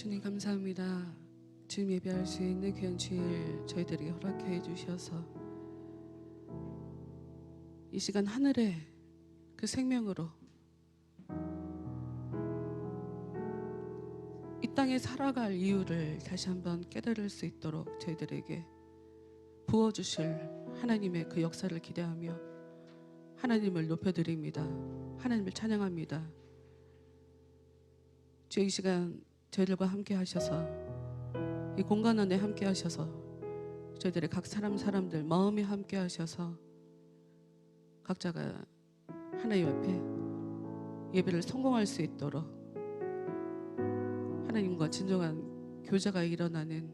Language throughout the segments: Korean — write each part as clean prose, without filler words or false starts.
주님 감사합니다. 주님 예배할 수 있는 귀한 주일 저희들에게 허락해 주셔서 이 시간 하늘의 그 생명으로 이 땅에 살아갈 이유를 다시 한번 깨달을 수 있도록 저희들에게 부어주실 하나님의 그 역사를 기대하며 하나님을 높여드립니다. 하나님을 찬양합니다. 주 이 시간 저희들과 함께 하셔서 이 공간 안에 함께 하셔서 저희들의 각 사람들 마음이 함께 하셔서 각자가 하나님 앞에 예배를 성공할 수 있도록 하나님과 진정한 교제가 일어나는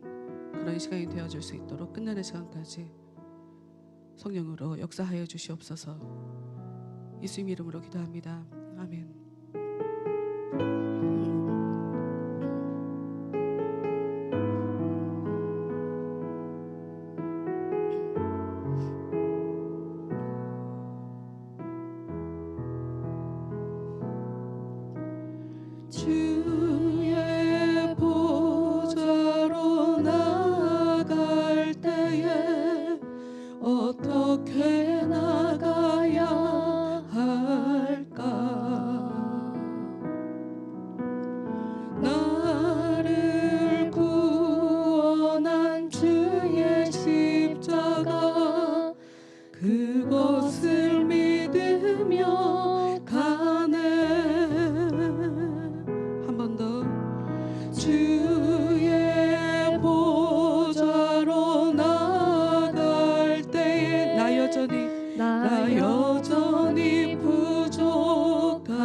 그런 시간이 되어줄 수 있도록 끝나는 시간까지 성령으로 역사하여 주시옵소서. 예수님 이름으로 기도합니다. 아멘. 주의 보좌로 나아갈 때에 어떻게 나가야 할까? 나를 구원한 주의 십자가 그것을 믿으며 가네. 주의 보좌로 나아갈 때에 나 여전히 부족하나.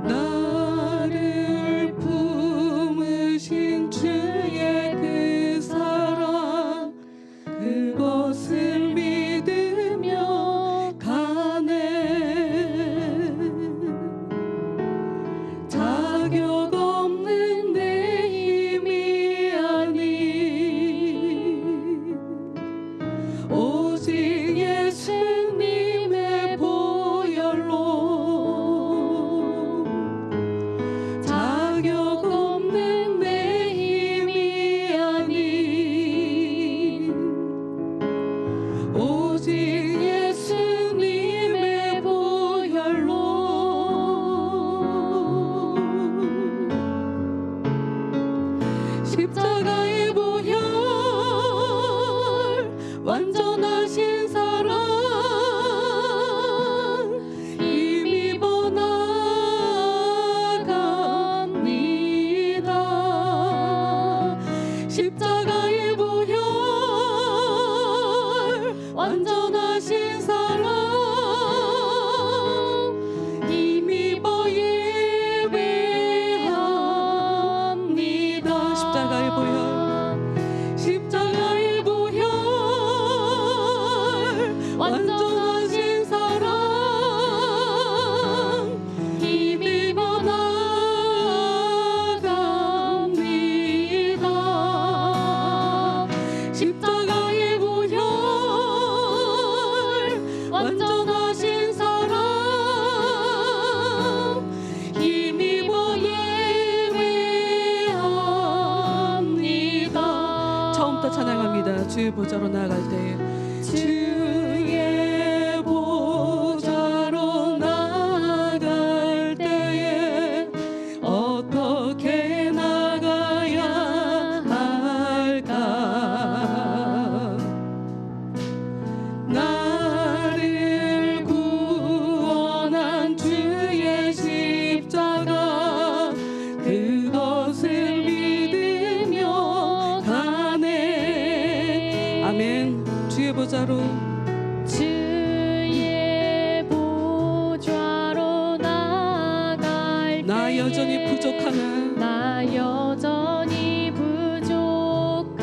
나를 품으신 주의 그 사랑 그것을 믿으며 가네. 자격 없는 내 힘이 아닌 오직 예수님의 보혈로 자격 없는 내 힘이 아닌 오직 예수님의 보혈로 십자가의 보혈 완전하신 사랑 힘입어 나아갑니다. 십자가의 보혈 완전하신 사랑 힘입어 예배합니다. 십자가의 보혈 완전하신 사랑 힘입어 나아갑니다. 십자가의 보혈 완전하신 사랑 힘입어 예배합니다. 처음부터 찬양합니다. 주의 보좌로 나아갈 때에 주의 보좌로 나아갈 때에 어떻게 나가야 할까? 나를 구원한 주의 십자가 그것을 믿으며 가네. 아멘. 주의 보좌로 주의 보좌로 나아갈 나 여전히 부족하나. 나 여전히 부족하나.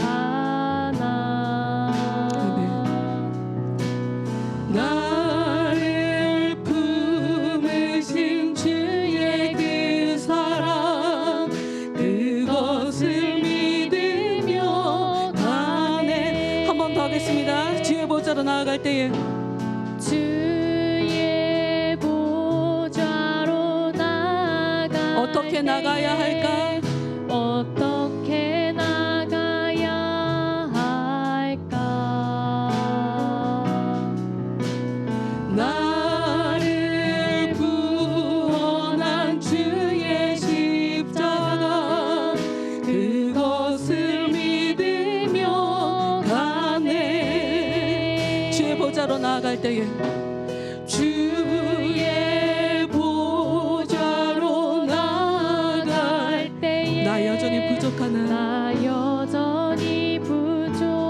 나를 품으신 주의 그 사랑 그것을 믿으며 가네. 한 번 더 하겠습니다. 주의 보좌로 나아갈 때에 주의 보좌로 나 어떻게 나가야 할까? 어떻게 나가야 할까? 나를 구원한 주의 십자가 그것을 믿으며 가네. 주의 보좌로 나아갈 때에 주의 보좌로 나아갈 때에 나 여전히 부족하나 나 여전히 부족하나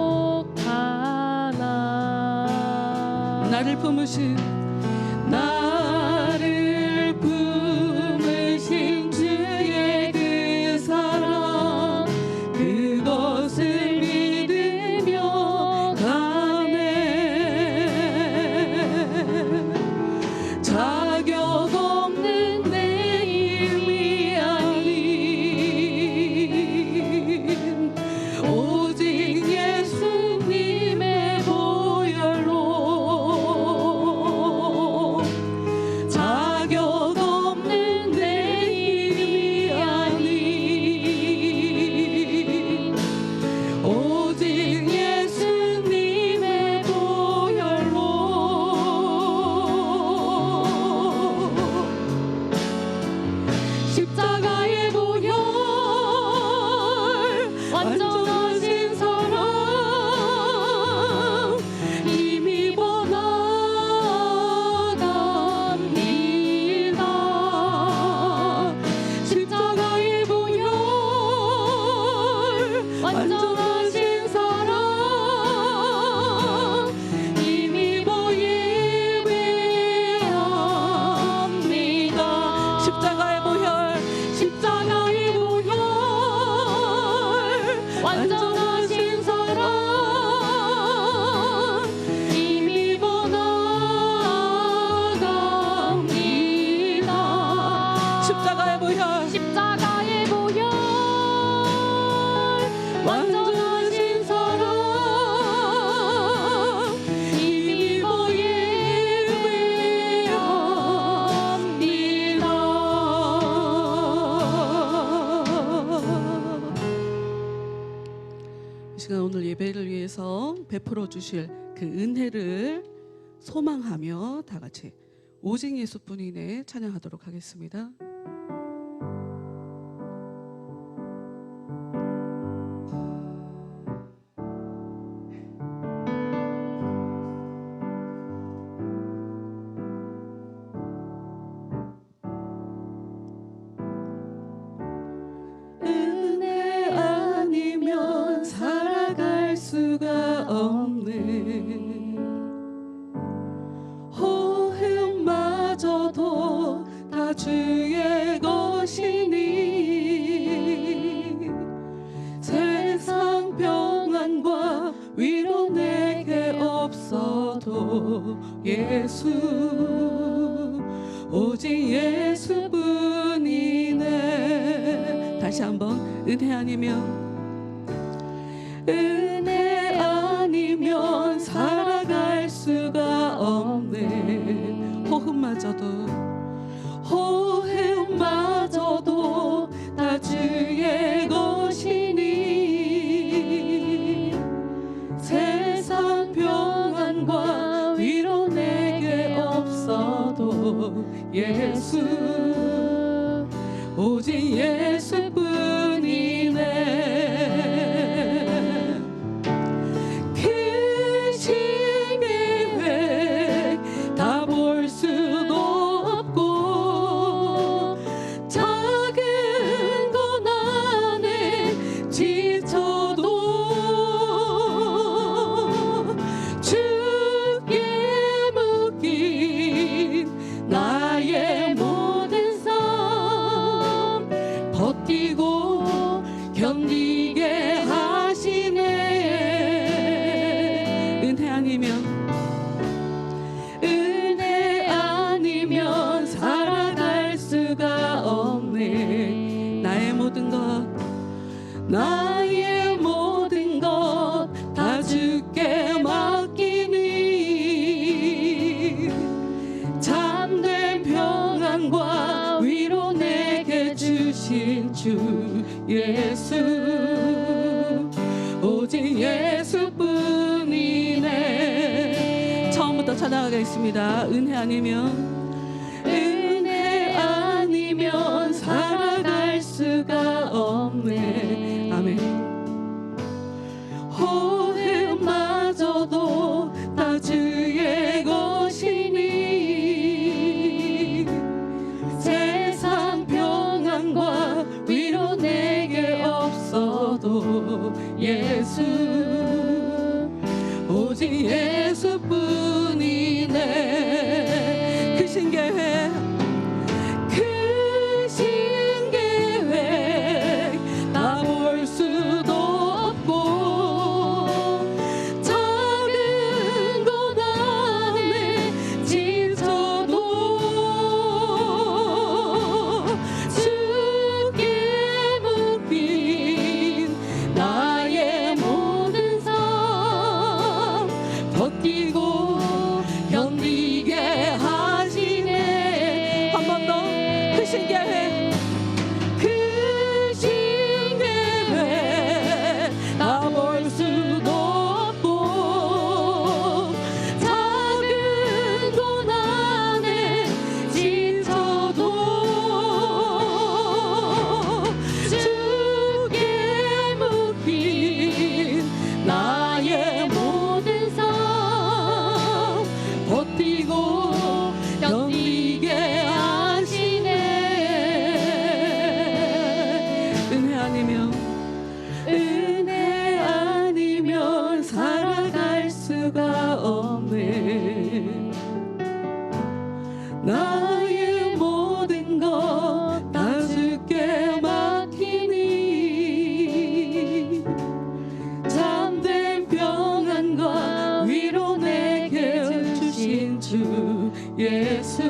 나를 품으신 주의 그 사랑 그것을 믿으며 가네. 자격 없는 내 힘이 아닌 오직 예수님의 보혈로 자격 없는 내 힘이 아닌 오직 예수님의 보혈로 십자가의 보혈 완전하신 사랑 힘입어 나갑니다. 십자가의 보혈 완전하신 사랑 힘입어 예배합니다. 십자가의 보혈 십자가의 보혈 완전하신 사랑 힘입어 나갑니다. 십자가의 보혈 십자가의 보혈 완전하신 사랑 힘입어 예배합니다. 이 시간 오늘 예배를 위해서 베풀어 주실 그 은혜를 소망하며 다 같이 오직 예수뿐이네 찬양하도록 하겠습니다. 은혜 아니면 살아갈 수가 없네. 호흡마저도 다 주의 것이니 세상 평안과 위로 내게 없어도 예수 오직 예수뿐이네. 다시 한번 은혜 아니면 살아갈 수가 없네. 호흡마저도 다 주의 것이니 세상 평안과 위로 내게 없어도 예수 오직 예수뿐이네. 그 시계획 다 볼 수도 없고 작은 것 안에 지쳐도 주께 묶인 나의 모든 삶 버티고 견디게 하시네. 은혜 아니면 살아갈 수가 없네. 나의 모든 것 다 주께 맡기니 참된 평안과 위로 내게 주시 주 예수 오직 예수뿐이네. 처음부터 찬양하겠습니다. 은혜 아니면 살아갈 수가 없네. 아멘. 호흡마저도 다 주의 것이니 세상 평안과 위로 내게 없어도 예수 오직 예수뿐이네. 그 신계획 다 볼 수도 없고 작은 것 안에 지쳐도 주께 묶인 나의 모든 삶 버티고 견디게 하시네. 한 번 더 그 신계획 다 볼 수도 없고 작은 것 안에 지쳐도 주께 묶인 나의 모든 삶 버티고 견디게 하시네. 은혜 아니면 살아갈 수가 없네. 나의 모든 것 다 주께 맡기니 참된 평안과 위로 내게 주신 주 예수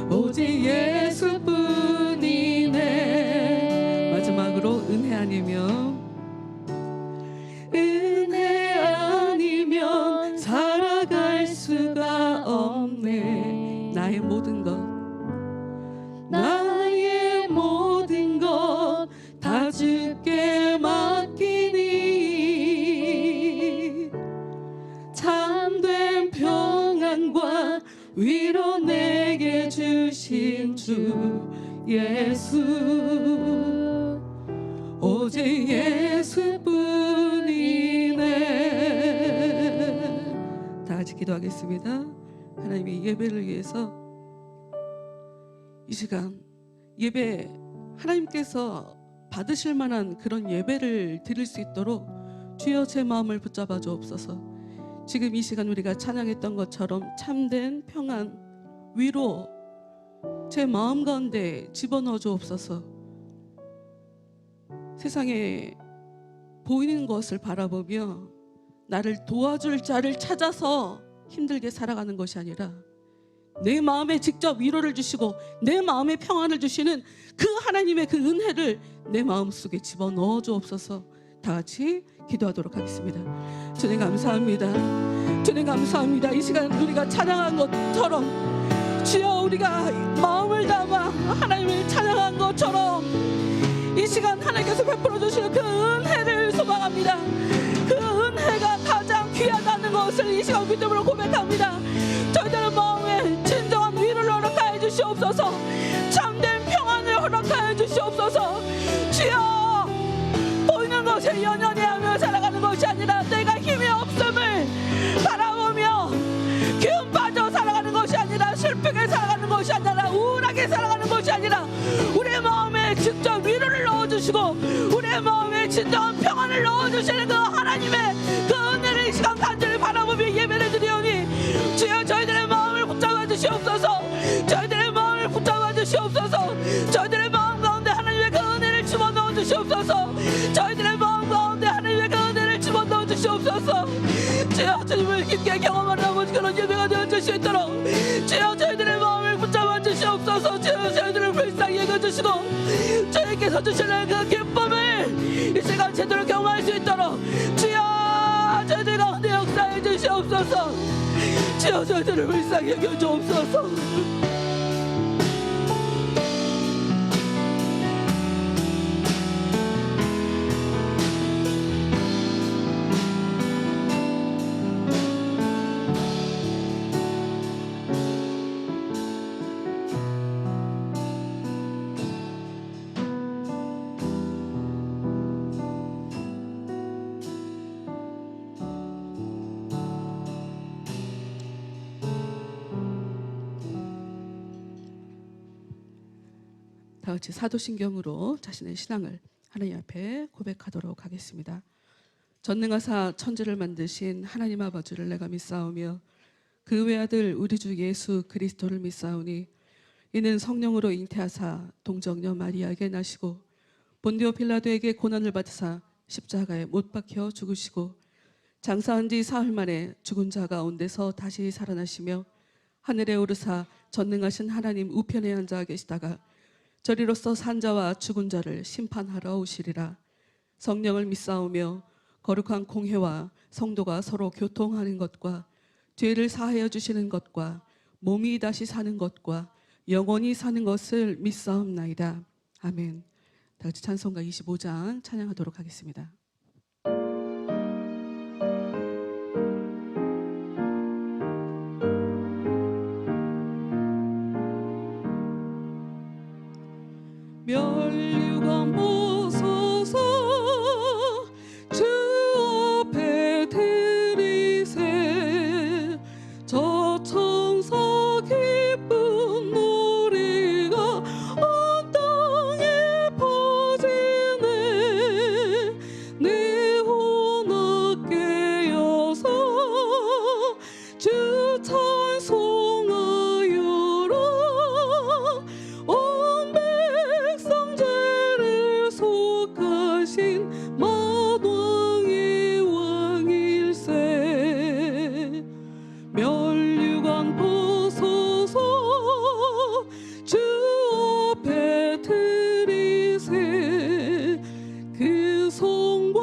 오직 예수뿐이네. 마지막으로 은혜 아니면 살아갈 수가 없네. 나의 모든 것 다 주께 맡기니 참된 평안과 위로 내게 주신 주 예수 오직 예수뿐이네. 다 같이 기도하겠습니다. 하나님의 예배를 위해서 이 시간 예배 하나님께서 받으실 만한 그런 예배를 드릴 수 있도록 주여 제 마음을 붙잡아 주옵소서. 지금 이 시간 우리가 찬양했던 것처럼 참된 평안 위로 제 마음 가운데 집어넣어 주옵소서. 세상에 보이는 것을 바라보며 나를 도와줄 자를 찾아서 힘들게 살아가는 것이 아니라 내 마음에 직접 위로를 주시고 내 마음에 평안을 주시는 그 하나님의 그 은혜를 내 마음속에 집어넣어 주옵소서. 다 같이 기도하도록 하겠습니다. 주님 감사합니다. 주님 감사합니다. 이 시간 우리가 찬양한 것처럼 주여 우리가 마음을 담아 하나님을 찬양한 것처럼 이 시간 하나님께서 베풀어 주시는 그 은혜를 소망합니다. 그 은혜가 가장 귀하다는 것을 이 시간 믿음으로 고백합니다. 저희들의 마음에 진정한 위로를 허락하여 주시옵소서. 참된 평안을 허락하여 주시옵소서. 주여 보이는 것에 연연히 하며 살아가는 것이 아니라 내가 힘이 없음을 바라보며 기운 빠져 살아가는 것이 아니라 슬프게 살아가는 것이 아니라 우울하게 살아가는 것이 아니라 우리의 마음에 직접 위로를 넣어주시고 우리의 마음에 진정한 평안을 넣어주시는 그 하나님의 그 은혜를 이 시간 간절히 바라보며 예배를 드리오니 주여 저희들의 마음을 붙잡아 주시옵소서. 저희들의 마음을 붙잡아 주시옵소서. 저희들의 마음 가운데 하나님의 그 은혜를 집어넣어 주시옵소서. 저희들의 마음 가운데 하나님의 그 은혜를 집어넣어 주시옵소서. 주여 주님을 깊게 경험하는 아버지 그런 예배가 되어줄 수 있도록 주여 저희들의 마음을 붙잡아 주시옵소서. 주여 저희들을 불쌍히 여겨주시고 주님께서 주시는 그 기쁨을 이 시간 제대로 경험할 수 있도록 주여 저희들 가운데 역사해 주시옵소서. 주여 저희들을 불쌍히 여겨주옵소서. 다 같이 사도신경으로 자신의 신앙을 하나님 앞에 고백하도록 하겠습니다. 전능하사 천지를 만드신 하나님 아버지를 내가 믿사오며 그 외아들 우리 주 예수 그리스도를 믿사오니 이는 성령으로 잉태하사 동정녀 마리아에게 나시고 본디오 빌라도에게 고난을 받으사 십자가에 못 박혀 죽으시고 장사한 지 사흘 만에 죽은 자 가운데서 다시 살아나시며 하늘에 오르사 전능하신 하나님 우편에 앉아 계시다가 저리로서 산 자와 죽은 자를 심판하러 오시리라. 성령을 믿사오며 거룩한 공회와 성도가 서로 교통하는 것과 죄를 사하여 주시는 것과 몸이 다시 사는 것과 영원히 사는 것을 믿사옵나이다. 아멘. 다 같이 찬송가 25장 찬양하도록 하겠습니다. 멸류관 보소서 주 앞에 드리세 저 천사 기쁜 노래가 온 땅에 퍼지네 내 혼악 깨어서 주 찬송하여라 온 백성 죄를 속하신 만왕의 왕일세 멸류관 보소서 주 앞에 드리세 그 손과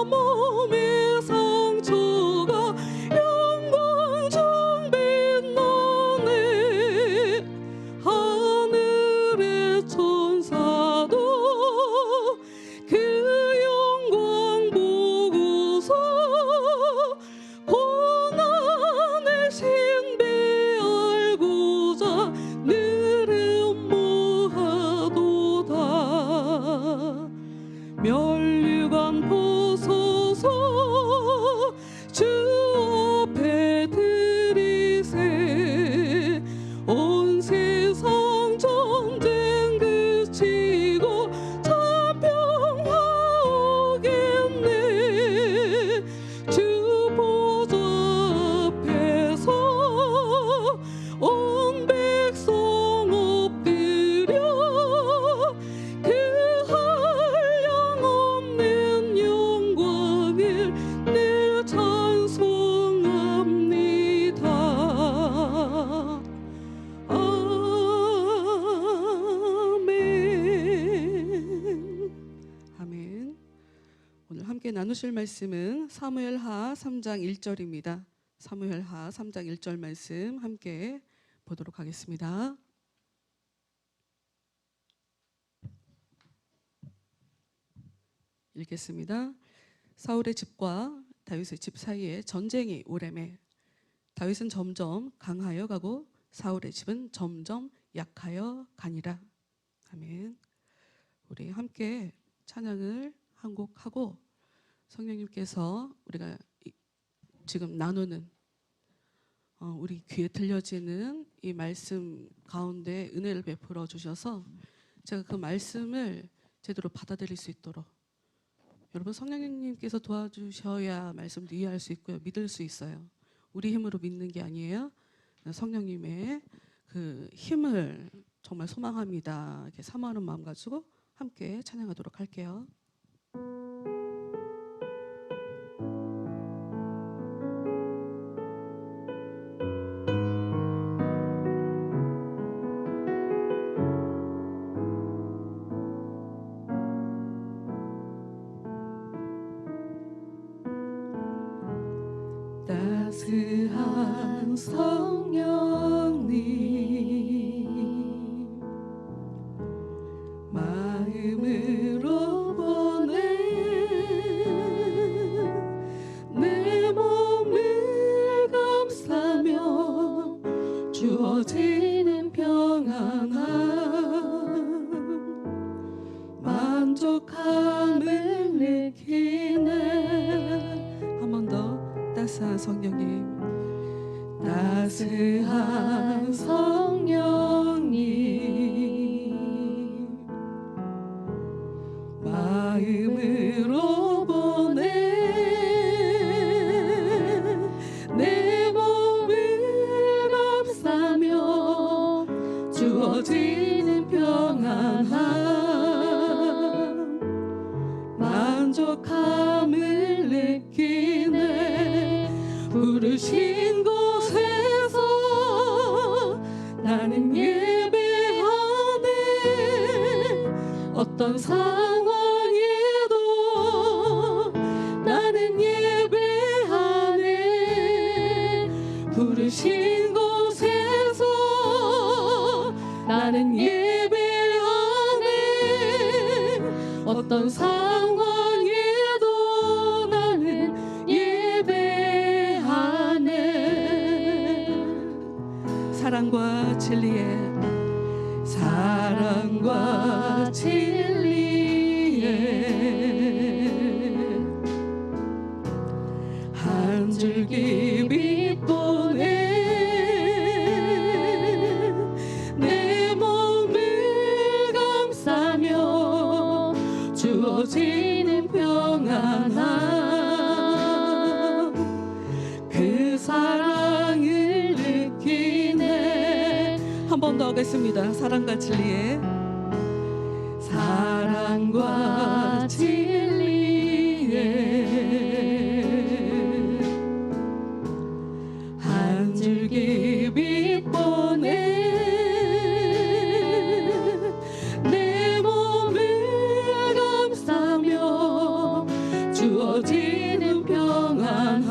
몸의 상처가 영광 중 빛나네 하늘의 천사도 그 영광 보고서 고난의 신비 알고자 늘 음모하도다 멸류관 보소서 주 앞에 드리세 온 세상 전쟁 그치고 참 평화 오겠네 주 보좌 앞에서 온 백성 엎드려 그 한량없는 영광을 늘 찬송합니다. 아멘. 아멘. 오늘 함께 나누실 말씀은 사무엘하 3장 1절입니다. 사무엘하 3장 1절 말씀 함께 보도록 하겠습니다. 읽겠습니다. 사울의 집과 다윗의 집 사이에 전쟁이 오래매 다윗은 점점 강하여 가고 사울의 집은 점점 약하여 가니라. 아멘. 우리 함께 찬양을 한 곡 하고 성령님께서 우리가 지금 나누는 우리 귀에 들려지는 이 말씀 가운데 은혜를 베풀어 주셔서 제가 그 말씀을 제대로 받아들일 수 있도록 여러분 성령님께서 도와주셔야 말씀도 이해할 수 있고요. 믿을 수 있어요. 우리 힘으로 믿는 게 아니에요. 성령님의 그 힘을 정말 소망합니다. 이렇게 사모하는 마음 가지고 함께 찬양하도록 할게요. 따스한 성령님 마음으로 보내 내 몸을 감싸며 주어지는 평안함 만족함을 느끼네. 한 번 더. 따스한 성령님 따스한 성령님 어떤 상황에도 나는 예배하네. 부르신 곳에서 나는 예배하네. 어떤 상황에도 나는 예배하네. 사랑과 진리에 사랑과 진리에 한 줄기 빛보네. 내 몸을 감싸며 주어지는 평안함 그 사랑을 느끼네. 한 번 더 하겠습니다. 사랑과 진리에 사랑과 진리에 한 줄기 빛보네. 내 몸을 감싸며 주어지는 평안함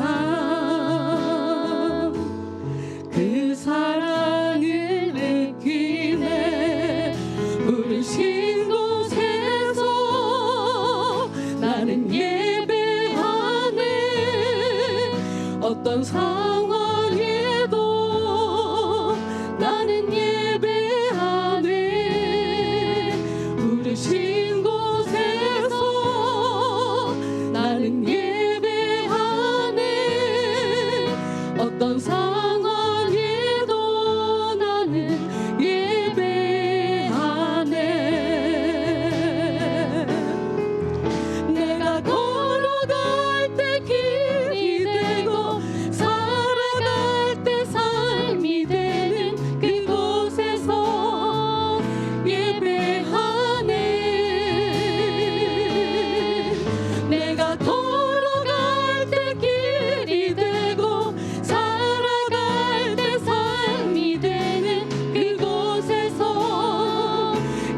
그 사랑을 느끼네. 부르신 곳에서 나는 예배하네. 어떤 상황에도 나는 예배하네. 부르신 곳에서 나는 예배하네. 어떤 상황에도 나는 예배하네. 내가 걸어갈 때 길이 되고 살아갈 때 삶이 되는 그곳에서 예배하네. 내가 걸어갈 때 길이 되고 살아갈 때 삶이 되는 그곳에서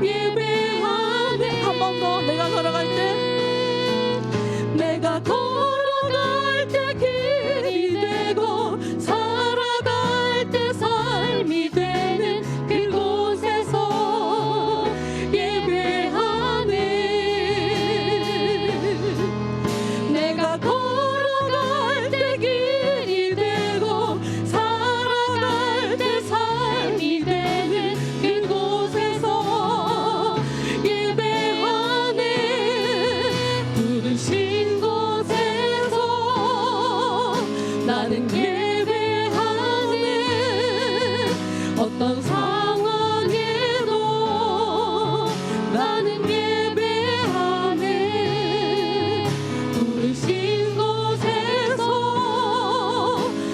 예배하네. 한 번 더. 내가 걸어갈 때 내가 걸어갈 때 길이 되고 살아갈 때 삶이 되는 그곳에서 예배하네. 내가 걸어갈 때 길이 되고 살아갈 때 삶이 되는 그곳에서 예배하네. 부르신 곳에서 나는 예배하네. 어떤 상황에도 나는 예배하네. 부르신 곳에서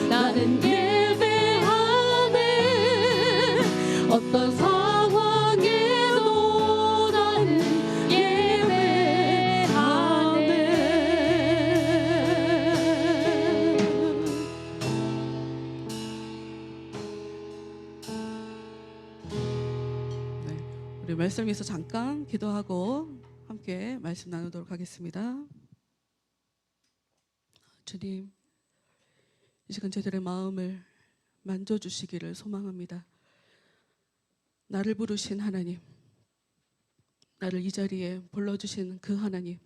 나는 예배하네. 어떤 상황에도 나는 예배하네. 네, 우리 말씀에서 잠깐 기도하고 함께 말씀 나누도록 하겠습니다. 주님, 이 시간 저희들의 마음을 만져주시기를 소망합니다. 나를 부르신 하나님, 나를 이 자리에 불러주신 그 하나님,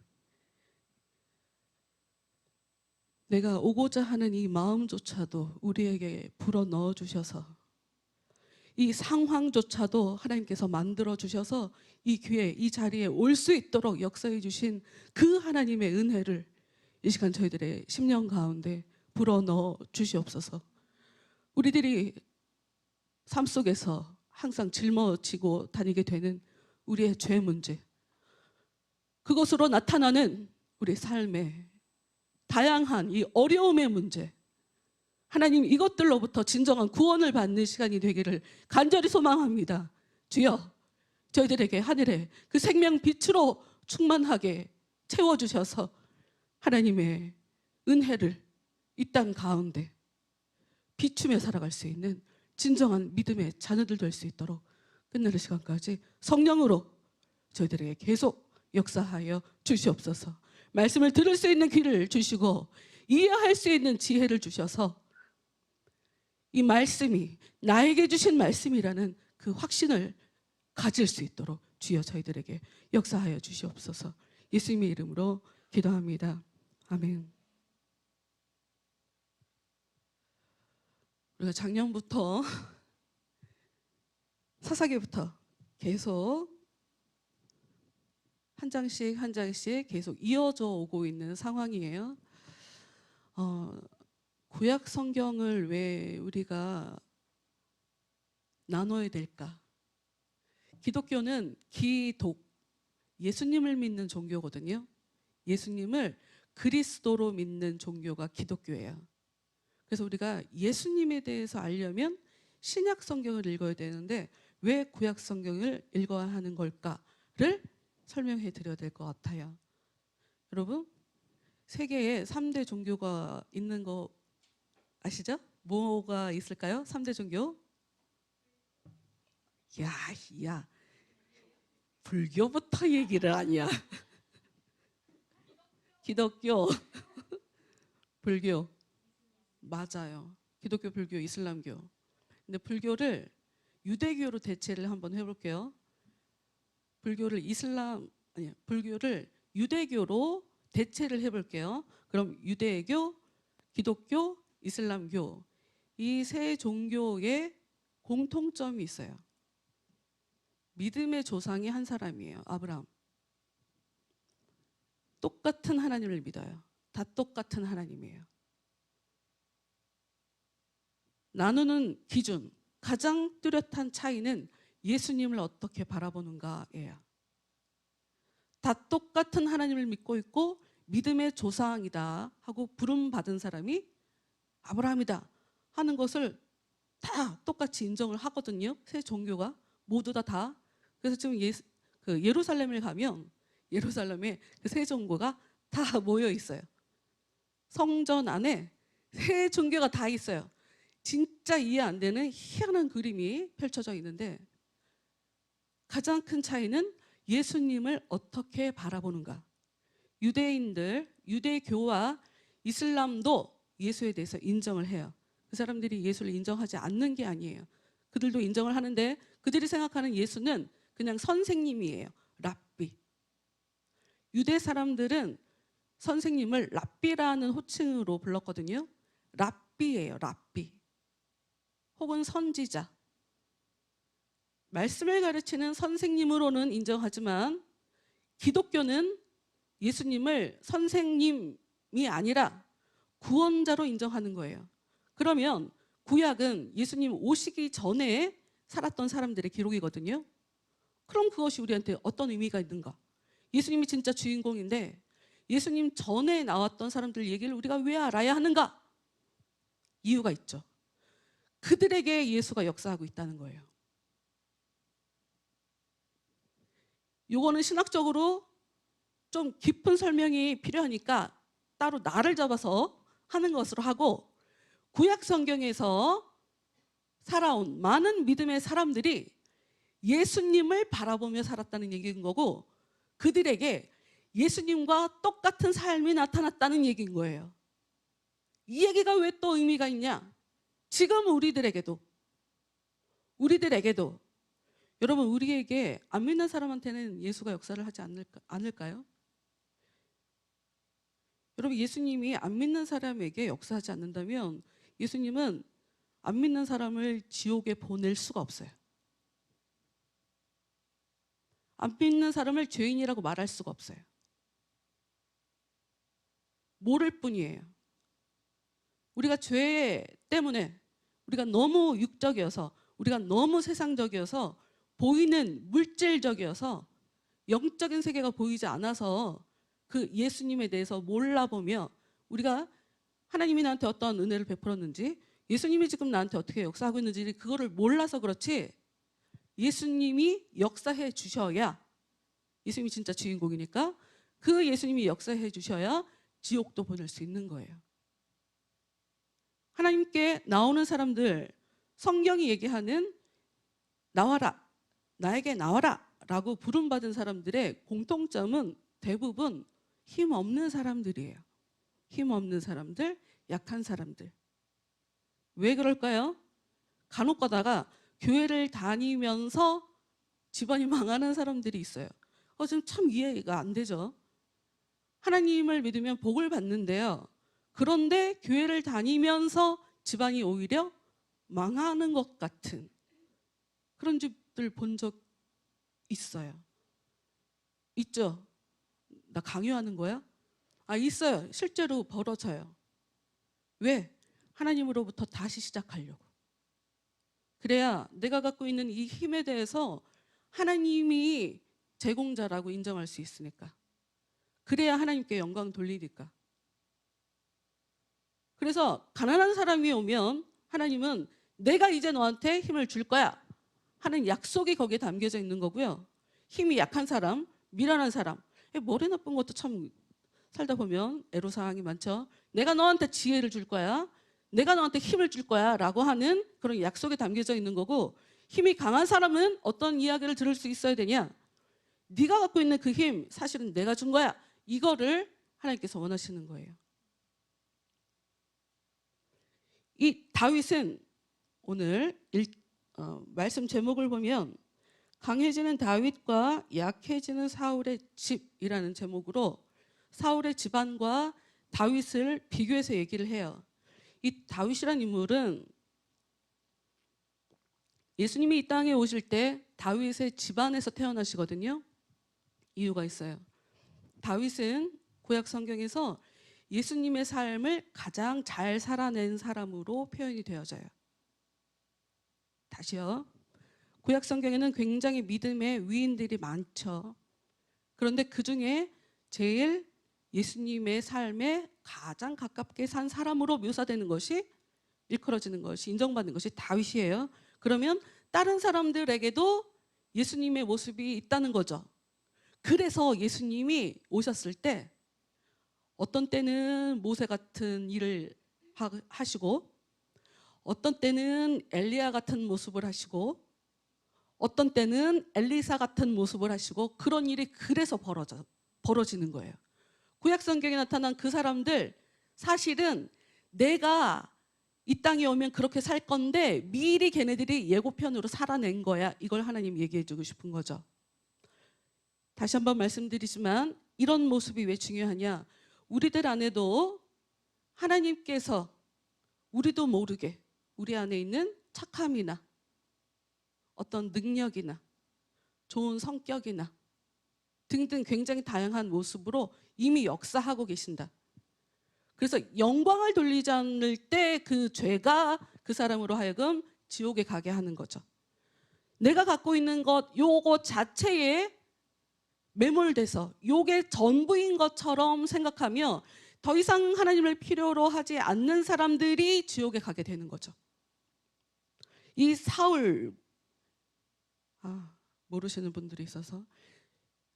내가 오고자 하는 이 마음조차도 우리에게 불어넣어 주셔서 이 상황조차도 하나님께서 만들어 주셔서 이 기회, 이 자리에 올 수 있도록 역사해 주신 그 하나님의 은혜를 이 시간 저희들의 심령 가운데 불어넣어 주시옵소서. 우리들이 삶 속에서 항상 짊어지고 다니게 되는 우리의 죄 문제, 그것으로 나타나는 우리 삶의 다양한 이 어려움의 문제, 하나님 이것들로부터 진정한 구원을 받는 시간이 되기를 간절히 소망합니다. 주여, 저희들에게 하늘의 그 생명 빛으로 충만하게 채워주셔서 하나님의 은혜를 이 땅 가운데 비추며 살아갈 수 있는 진정한 믿음의 자녀들 될 수 있도록 끝내는 시간까지 성령으로 저희들에게 계속 역사하여 주시옵소서. 말씀을 들을 수 있는 귀를 주시고 이해할 수 있는 지혜를 주셔서 이 말씀이 나에게 주신 말씀이라는 그 확신을 가질 수 있도록 주여 저희들에게 역사하여 주시옵소서. 예수님의 이름으로 기도합니다. 아멘. 우리가 작년부터 사사기부터 계속 한 장씩 한 장씩 계속 이어져 오고 있는 상황이에요. 구약 성경을 왜 우리가 나눠야 될까? 기독교는 기독, 예수님을 믿는 종교거든요. 예수님을 그리스도로 믿는 종교가 기독교예요. 그래서 우리가 예수님에 대해서 알려면 신약 성경을 읽어야 되는데 왜 구약 성경을 읽어야 하는 걸까를 설명해 드려야 될 것 같아요. 여러분, 세계에 3대 종교가 있는 거 아시죠? 뭐가 있을까요? 3대 종교? 야, 불교부터 얘기를 하냐? 기독교, 불교, 맞아요. 기독교, 불교, 이슬람교. 근데 불교를 유대교로 대체를 한번 해볼게요. 불교를 불교를 유대교로 대체를 해볼게요. 그럼 유대교, 기독교, 이슬람교 이 세 종교의 공통점이 있어요. 믿음의 조상이 한 사람이에요. 아브라함. 똑같은 하나님을 믿어요. 다 똑같은 하나님이에요. 나누는 기준, 가장 뚜렷한 차이는 예수님을 어떻게 바라보는가예요. 다 똑같은 하나님을 믿고 있고 믿음의 조상이다 하고 부름받은 사람이 아브라함이다 하는 것을 다 똑같이 인정을 하거든요. 세 종교가 모두 다. 그래서 지금 예루살렘을 가면 예루살렘에 그 세 종교가 다 모여 있어요. 성전 안에 세 종교가 다 있어요. 진짜 이해 안 되는 희한한 그림이 펼쳐져 있는데 가장 큰 차이는 예수님을 어떻게 바라보는가. 유대인들, 유대교와 이슬람도 예수에 대해서 인정을 해요. 그 사람들이 예수를 인정하지 않는 게 아니에요. 그들도 인정을 하는데 그들이 생각하는 예수는 그냥 선생님이에요. 랍비. 유대 사람들은 선생님을 랍비라는 호칭으로 불렀거든요. 랍비예요. 랍비. 혹은 선지자. 말씀을 가르치는 선생님으로는 인정하지만 기독교는 예수님을 선생님이 아니라 구원자로 인정하는 거예요. 그러면 구약은 예수님 오시기 전에 살았던 사람들의 기록이거든요. 그럼 그것이 우리한테 어떤 의미가 있는가? 예수님이 진짜 주인공인데 예수님 전에 나왔던 사람들 얘기를 우리가 왜 알아야 하는가? 이유가 있죠. 그들에게 예수가 역사하고 있다는 거예요. 요거는 신학적으로 좀 깊은 설명이 필요하니까 따로 날을 잡아서 하는 것으로 하고, 구약 성경에서 살아온 많은 믿음의 사람들이 예수님을 바라보며 살았다는 얘기인 거고 그들에게 예수님과 똑같은 삶이 나타났다는 얘기인 거예요. 이 얘기가 왜 또 의미가 있냐? 지금 우리들에게도 여러분, 우리에게 안 믿는 사람한테는 예수가 역사를 하지 않을까요? 여러분, 예수님이 안 믿는 사람에게 역사하지 않는다면 예수님은 안 믿는 사람을 지옥에 보낼 수가 없어요. 안 믿는 사람을 죄인이라고 말할 수가 없어요. 모를 뿐이에요. 우리가 죄 때문에 우리가 너무 육적이어서, 우리가 너무 세상적이어서, 보이는 물질적이어서 영적인 세계가 보이지 않아서 그 예수님에 대해서 몰라보며 우리가 하나님이 나한테 어떤 은혜를 베풀었는지, 예수님이 지금 나한테 어떻게 역사하고 있는지 그거를 몰라서 그렇지, 예수님이 역사해 주셔야, 예수님이 진짜 주인공이니까 그 예수님이 역사해 주셔야 지옥도 보낼 수 있는 거예요. 하나님께 나오는 사람들, 성경이 얘기하는 나와라, 나에게 나와라 용사라고 부름받은 사람들의 공통점은 대부분 힘 없는 사람들이에요. 힘 없는 사람들, 약한 사람들. 왜 그럴까요? 간혹 가다가 교회를 다니면서 집안이 망하는 사람들이 있어요. 지금 참 이해가 안 되죠. 하나님을 믿으면 복을 받는데요. 그런데 교회를 다니면서 집안이 오히려 망하는 것 같은 그런 집들 본 적 있어요. 있죠? 나 강요하는 거야? 있어요. 실제로 벌어져요. 왜? 하나님으로부터 다시 시작하려고. 그래야 내가 갖고 있는 이 힘에 대해서 하나님이 제공자라고 인정할 수 있으니까. 그래야 하나님께 영광 돌리니까. 그래서 가난한 사람이 오면 하나님은 내가 이제 너한테 힘을 줄 거야 하는 약속이 거기에 담겨져 있는 거고요. 힘이 약한 사람, 미련한 사람, 머리 나쁜 것도 참 살다 보면 애로사항이 많죠. 내가 너한테 지혜를 줄 거야, 내가 너한테 힘을 줄 거야 라고 하는 그런 약속이 담겨져 있는 거고, 힘이 강한 사람은 어떤 이야기를 들을 수 있어야 되냐? 네가 갖고 있는 그 힘 사실은 내가 준 거야. 이거를 하나님께서 원하시는 거예요. 이 다윗은 오늘 말씀 제목을 보면 강해지는 다윗과 약해지는 사울의 집이라는 제목으로 사울의 집안과 다윗을 비교해서 얘기를 해요. 이 다윗이라는 인물은 예수님이 이 땅에 오실 때 다윗의 집안에서 태어나시거든요. 이유가 있어요. 다윗은 구약 성경에서 예수님의 삶을 가장 잘 살아낸 사람으로 표현이 되어져요. 다시요. 구약 성경에는 굉장히 믿음의 위인들이 많죠. 그런데 그 중에 제일 예수님의 삶에 가장 가깝게 산 사람으로 묘사되는 것이, 일컬어지는 것이, 인정받는 것이 다윗이에요. 그러면 다른 사람들에게도 예수님의 모습이 있다는 거죠. 그래서 예수님이 오셨을 때 어떤 때는 모세 같은 일을 하시고, 어떤 때는 엘리야 같은 모습을 하시고, 어떤 때는 엘리사 같은 모습을 하시고, 그런 일이 그래서 벌어지는 거예요. 구약 성경에 나타난 그 사람들, 사실은 내가 이 땅에 오면 그렇게 살 건데 미리 걔네들이 예고편으로 살아낸 거야. 이걸 하나님 얘기해 주고 싶은 거죠. 다시 한번 말씀드리지만 이런 모습이 왜 중요하냐? 우리들 안에도 하나님께서 우리도 모르게 우리 안에 있는 착함이나 어떤 능력이나 좋은 성격이나 등등 굉장히 다양한 모습으로 이미 역사하고 계신다. 그래서 영광을 돌리지 않을 때 그 죄가 그 사람으로 하여금 지옥에 가게 하는 거죠. 내가 갖고 있는 것 요거 자체에 매몰돼서 요게 전부인 것처럼 생각하며 더 이상 하나님을 필요로 하지 않는 사람들이 지옥에 가게 되는 거죠. 이 사울, 모르시는 분들이 있어서,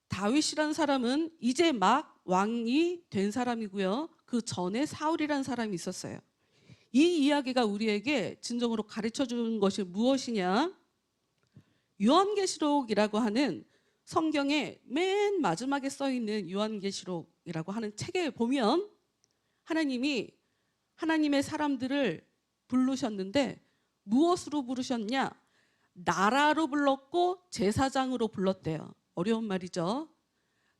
다윗이라는 사람은 이제 막 왕이 된 사람이고요. 그 전에 사울이라는 사람이 있었어요. 이 이야기가 우리에게 진정으로 가르쳐 주는 것이 무엇이냐? 요한계시록이라고 하는 성경의 맨 마지막에 써 있는 요한계시록이라고 하는 책에 보면 하나님이 하나님의 사람들을 부르셨는데 무엇으로 부르셨냐? 나라로 불렀고 제사장으로 불렀대요. 어려운 말이죠.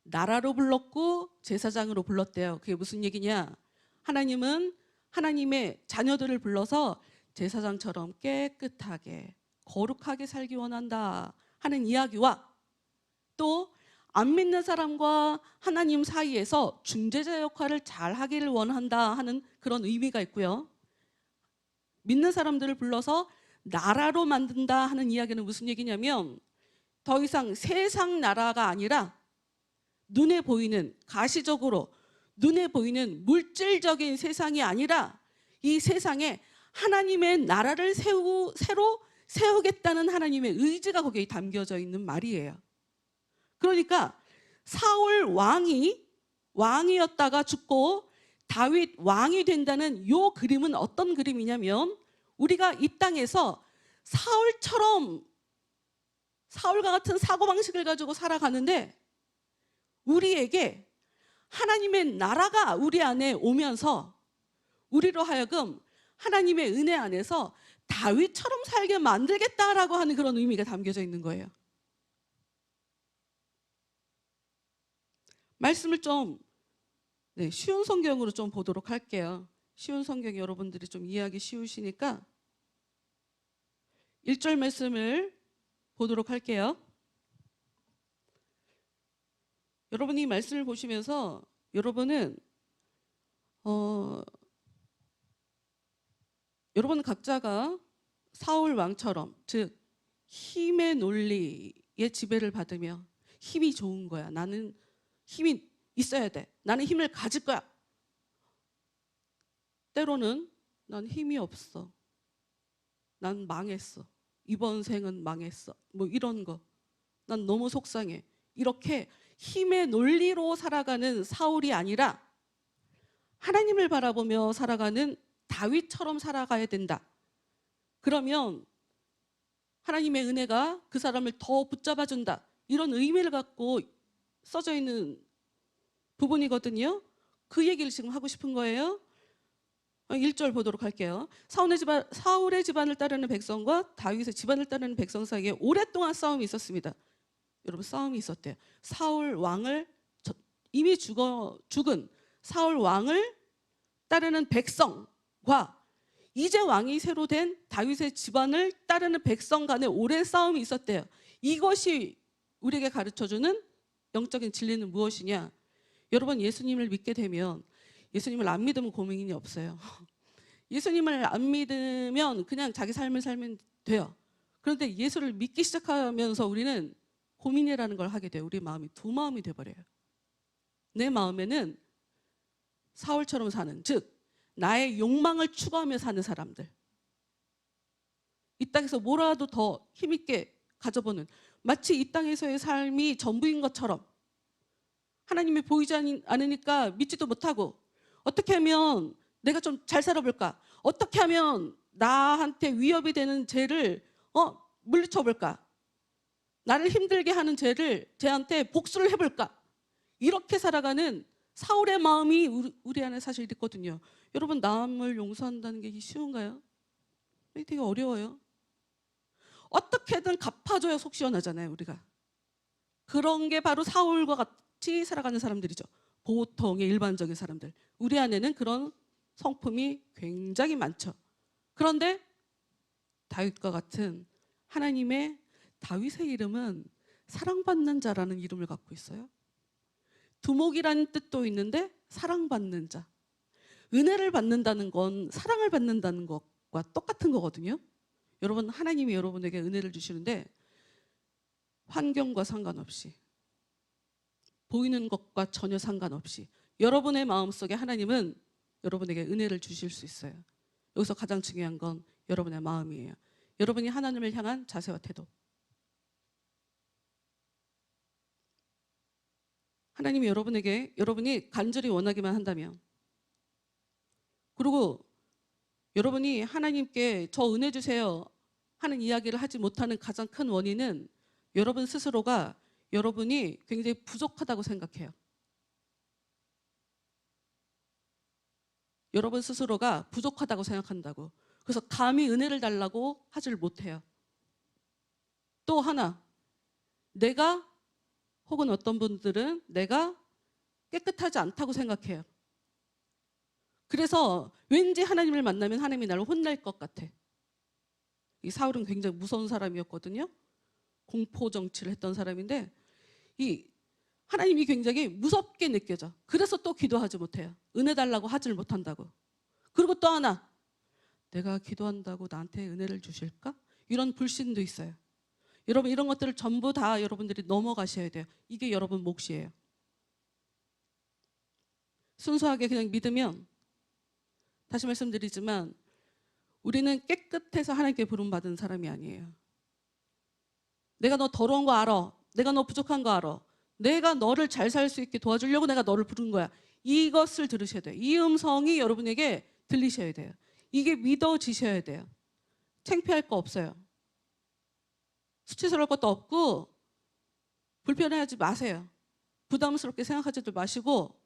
나라로 불렀고 제사장으로 불렀대요. 그게 무슨 얘기냐? 하나님은 하나님의 자녀들을 불러서 제사장처럼 깨끗하게 거룩하게 살기 원한다 하는 이야기와, 또 안 믿는 사람과 하나님 사이에서 중재자 역할을 잘 하기를 원한다 하는 그런 의미가 있고요. 믿는 사람들을 불러서 나라로 만든다 하는 이야기는 무슨 얘기냐면, 더 이상 세상 나라가 아니라 눈에 보이는, 가시적으로 눈에 보이는 물질적인 세상이 아니라 이 세상에 하나님의 나라를 새로 세우겠다는 하나님의 의지가 거기에 담겨져 있는 말이에요. 그러니까 사울 왕이었다가 죽고 다윗 왕이 된다는 요 그림은 어떤 그림이냐면, 우리가 이 땅에서 사울처럼 사울과 같은 사고방식을 가지고 살아가는데 우리에게 하나님의 나라가 우리 안에 오면서 우리로 하여금 하나님의 은혜 안에서 다윗처럼 살게 만들겠다라고 하는 그런 의미가 담겨져 있는 거예요. 말씀을 좀 쉬운 성경으로 좀 보도록 할게요. 쉬운 성경 여러분들이 좀 이해하기 쉬우시니까 1절 말씀을 보도록 할게요. 여러분이 이 말씀을 보시면서 여러분은 여러분 각자가 사울 왕처럼, 즉 힘의 논리의 지배를 받으며 힘이 좋은 거야. 나는 힘이 있어야 돼. 나는 힘을 가질 거야. 때로는 난 힘이 없어. 난 망했어. 이번 생은 망했어. 뭐 이런 거. 난 너무 속상해. 이렇게 힘의 논리로 살아가는 사울이 아니라 하나님을 바라보며 살아가는 다윗처럼 살아가야 된다. 그러면 하나님의 은혜가 그 사람을 더 붙잡아준다. 이런 의미를 갖고 써져 있는 부분이거든요. 그 얘기를 지금 하고 싶은 거예요. 1절 보도록 할게요. 사울의 집안을 따르는 백성과 다윗의 집안을 따르는 백성 사이에 오랫동안 싸움이 있었습니다. 여러분, 싸움이 있었대요. 사울 왕을, 이미 죽은 사울 왕을 따르는 백성과 이제 왕이 새로 된 다윗의 집안을 따르는 백성 간에 오랜 싸움이 있었대요. 이것이 우리에게 가르쳐주는 영적인 진리는 무엇이냐? 여러분, 예수님을 믿게 되면, 예수님을 안 믿으면 고민이 없어요. 예수님을 안 믿으면 그냥 자기 삶을 살면 돼요. 그런데 예수를 믿기 시작하면서 우리는 고민이라는 걸 하게 돼요. 우리 마음이 두 마음이 돼버려요. 내 마음에는 사울처럼 사는, 즉 나의 욕망을 추구하며 사는 사람들, 이 땅에서 뭐라도 더 힘있게 가져보는, 마치 이 땅에서의 삶이 전부인 것처럼 하나님이 보이지 않으니까 믿지도 못하고, 어떻게 하면 내가 좀 잘 살아볼까? 어떻게 하면 나한테 위협이 되는 죄를 물리쳐볼까? 나를 힘들게 하는 죄를 쟤한테 복수를 해볼까? 이렇게 살아가는 사울의 마음이 우리 안에 사실 있거든요. 여러분, 남을 용서한다는 게 쉬운가요? 되게 어려워요. 어떻게든 갚아줘야 속 시원하잖아요, 우리가. 그런 게 바로 사울과 같이 살아가는 사람들이죠. 보통의 일반적인 사람들. 우리 안에는 그런 성품이 굉장히 많죠. 그런데 다윗과 같은 하나님의, 다윗의 이름은 사랑받는 자라는 이름을 갖고 있어요. 두목이라는 뜻도 있는데 사랑받는 자. 은혜를 받는다는 건 사랑을 받는다는 것과 똑같은 거거든요. 여러분, 하나님이 여러분에게 은혜를 주시는데 환경과 상관없이, 보이는 것과 전혀 상관없이 여러분의 마음속에 하나님은 여러분에게 은혜를 주실 수 있어요. 여기서 가장 중요한 건 여러분의 마음이에요. 여러분이 하나님을 향한 자세와 태도. 하나님이 여러분이 간절히 원하기만 한다면, 그리고 여러분이 하나님께 저 은혜 주세요 하는 이야기를 하지 못하는 가장 큰 원인은 여러분 스스로가 여러분이 굉장히 부족하다고 생각해요. 여러분 스스로가 부족하다고 생각한다고. 그래서 감히 은혜를 달라고 하질 못해요. 또 하나, 내가, 혹은 어떤 분들은 내가 깨끗하지 않다고 생각해요. 그래서 왠지 하나님을 만나면 하나님이 나를 혼낼 것 같아. 이 사울은 굉장히 무서운 사람이었거든요. 공포 정치를 했던 사람인데 이 하나님이 굉장히 무섭게 느껴져. 그래서 또 기도하지 못해요. 은혜 달라고 하질 못한다고. 그리고 또 하나, 내가 기도한다고 나한테 은혜를 주실까? 이런 불신도 있어요. 여러분, 이런 것들을 전부 다 여러분들이 넘어가셔야 돼요. 이게 여러분 몫이에요. 순수하게 그냥 믿으면, 다시 말씀드리지만 우리는 깨끗해서 하나님께 부름받은 사람이 아니에요. 내가 너 더러운 거 알아. 내가 너 부족한 거 알아. 내가 너를 잘 살 수 있게 도와주려고 내가 너를 부른 거야. 이것을 들으셔야 돼요. 이 음성이 여러분에게 들리셔야 돼요. 이게 믿어지셔야 돼요. 창피할 거 없어요. 수치스러울 것도 없고 불편해하지 마세요. 부담스럽게 생각하지도 마시고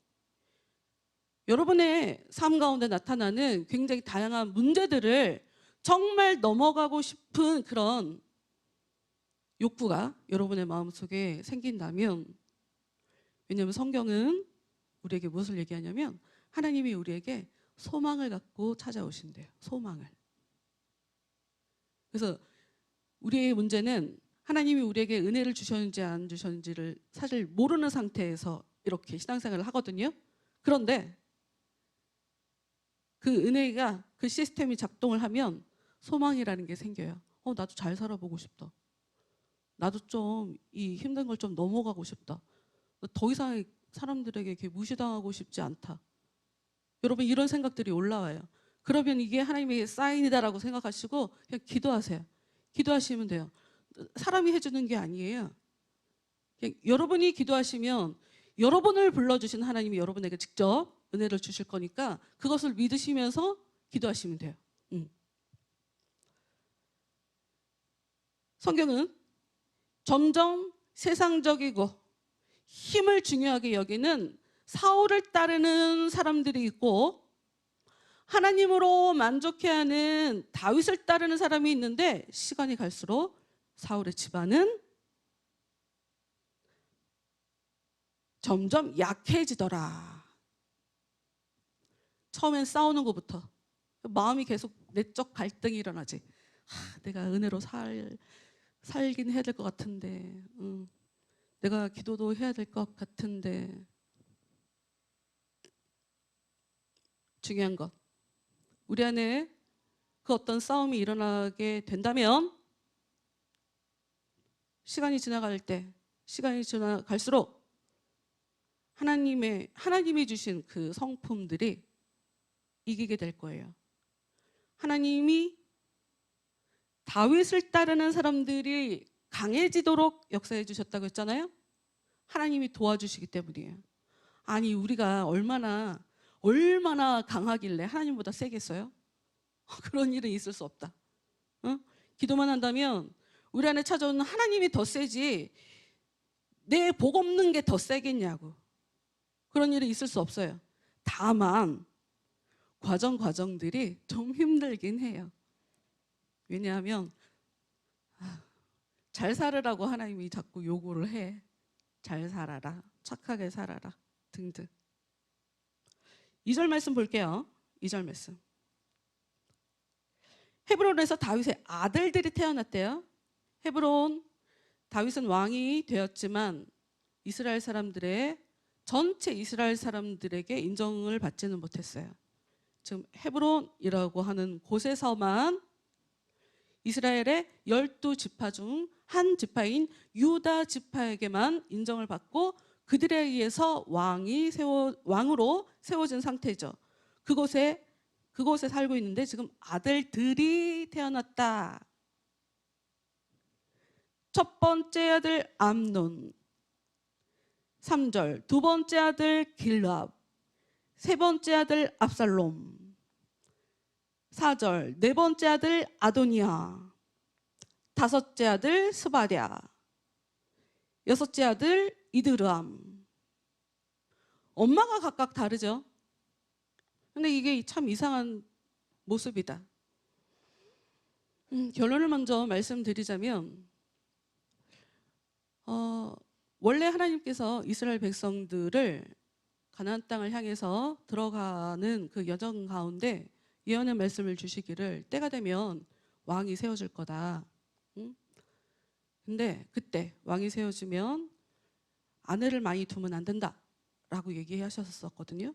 여러분의 삶 가운데 나타나는 굉장히 다양한 문제들을 정말 넘어가고 싶은 그런 욕구가 여러분의 마음속에 생긴다면, 왜냐하면 성경은 우리에게 무엇을 얘기하냐면 하나님이 우리에게 소망을 갖고 찾아오신대요. 소망을. 그래서 우리의 문제는 하나님이 우리에게 은혜를 주셨는지 안 주셨는지를 사실 모르는 상태에서 이렇게 신앙생활을 하거든요. 그런데 그 은혜가, 그 시스템이 작동을 하면 소망이라는 게 생겨요. 나도 잘 살아보고 싶다. 나도 좀 이 힘든 걸 좀 넘어가고 싶다. 더 이상 사람들에게 이렇게 무시당하고 싶지 않다. 여러분, 이런 생각들이 올라와요. 그러면 이게 하나님의 사인이다라고 생각하시고 그냥 기도하세요. 기도하시면 돼요. 사람이 해주는 게 아니에요. 그냥 여러분이 기도하시면 여러분을 불러주신 하나님이 여러분에게 직접 은혜를 주실 거니까 그것을 믿으시면서 기도하시면 돼요. 성경은 점점 세상적이고 힘을 중요하게 여기는 사울을 따르는 사람들이 있고 하나님으로 만족해하는 다윗을 따르는 사람이 있는데, 시간이 갈수록 사울의 집안은 점점 약해지더라. 처음엔 싸우는 것부터 마음이 계속 내적 갈등이 일어나지. 내가 은혜로 살긴 해야 될 것 같은데, 내가 기도도 해야 될 것 같은데. 중요한 것, 우리 안에 그 어떤 싸움이 일어나게 된다면 시간이 지나갈수록 하나님이 주신 그 성품들이 이기게 될 거예요. 하나님이 다윗을 따르는 사람들이 강해지도록 역사해 주셨다고 했잖아요. 하나님이 도와주시기 때문이에요. 아니, 우리가 얼마나 강하길래 하나님보다 세겠어요? 그런 일은 있을 수 없다. 기도만 한다면 우리 안에 찾아오는 하나님이 더 세지 내 복 없는 게 더 세겠냐고. 그런 일은 있을 수 없어요. 다만 과정들이 좀 힘들긴 해요. 왜냐하면 잘 살으라고 하나님이 자꾸 요구를 해. 잘 살아라, 착하게 살아라 등등. 2절 말씀 볼게요. 2절 말씀. 헤브론에서 다윗의 아들들이 태어났대요. 헤브론, 다윗은 왕이 되었지만 전체 이스라엘 사람들에게 인정을 받지는 못했어요. 지금 헤브론이라고 하는 곳에서만 이스라엘의 12지파 중 한 지파인 유다 지파에게만 인정을 받고 그들에 의해서 왕으로 세워진 상태죠. 그곳에 살고 있는데 지금 아들들이 태어났다. 첫 번째 아들 암논, 3절 두 번째 아들 길압, 세 번째 아들 압살롬, 4절 네 번째 아들 아도니아, 다섯째 아들 스바랴, 여섯째 아들 이드람. 엄마가 각각 다르죠. 근데 이게 참 이상한 모습이다. 결론을 먼저 말씀드리자면 원래 하나님께서 이스라엘 백성들을 가나안 땅을 향해서 들어가는 그 여정 가운데 예언의 말씀을 주시기를 때가 되면 왕이 세워질 거다. 근데 그때 왕이 세워지면 아내를 많이 두면 안 된다라고 얘기하셨었거든요.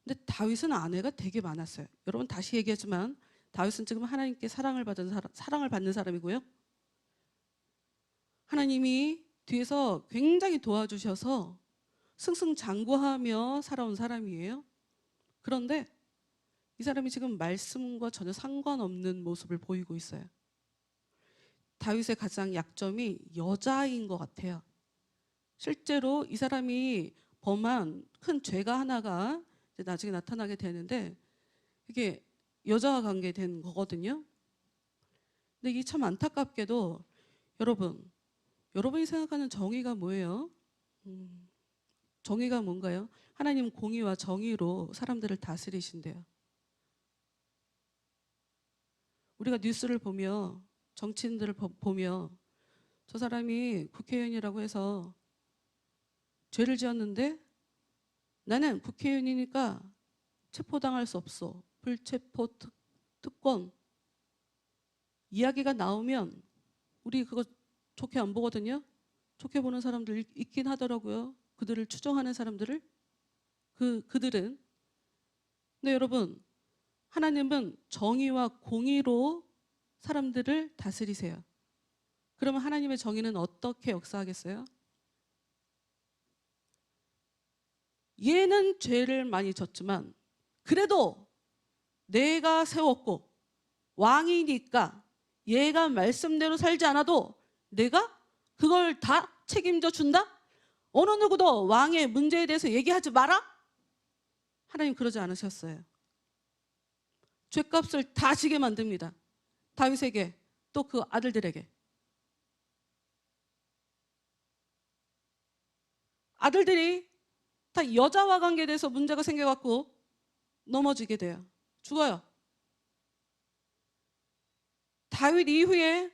근데 다윗은 아내가 되게 많았어요. 여러분, 다시 얘기하지만 다윗은 지금 하나님께 사랑을 받는 사람이고요. 하나님이 뒤에서 굉장히 도와주셔서 승승장구하며 살아온 사람이에요. 그런데 이 사람이 지금 말씀과 전혀 상관없는 모습을 보이고 있어요. 다윗의 가장 약점이 여자인 것 같아요. 실제로 이 사람이 범한 큰 죄가 하나가 이제 나중에 나타나게 되는데 이게 여자와 관계된 거거든요. 근데 이게 참 안타깝게도 여러분이 생각하는 정의가 뭐예요? 정의가 뭔가요? 하나님 공의와 정의로 사람들을 다스리신대요. 우리가 뉴스를 보며 정치인들을 보며 저 사람이 국회의원이라고 해서 죄를 지었는데 나는 국회의원이니까 체포당할 수 없어. 불체포 특권 이야기가 나오면 우리 그거 좋게 안 보거든요. 좋게 보는 사람들 있긴 하더라고요. 그들을 추종하는 사람들을. 그들은. 근데 여러분, 하나님은 정의와 공의로 사람들을 다스리세요. 그러면 하나님의 정의는 어떻게 역사하겠어요? 얘는 죄를 많이 졌지만 그래도 내가 세웠고 왕이니까 얘가 말씀대로 살지 않아도 내가 그걸 다 책임져 준다? 어느 누구도 왕의 문제에 대해서 얘기하지 마라? 하나님 그러지 않으셨어요. 죄값을 다 지게 만듭니다. 다윗에게 또 그 아들들에게. 아들들이 다 여자와 관계돼서 문제가 생겨갖고 넘어지게 돼요. 죽어요. 다윗 이후에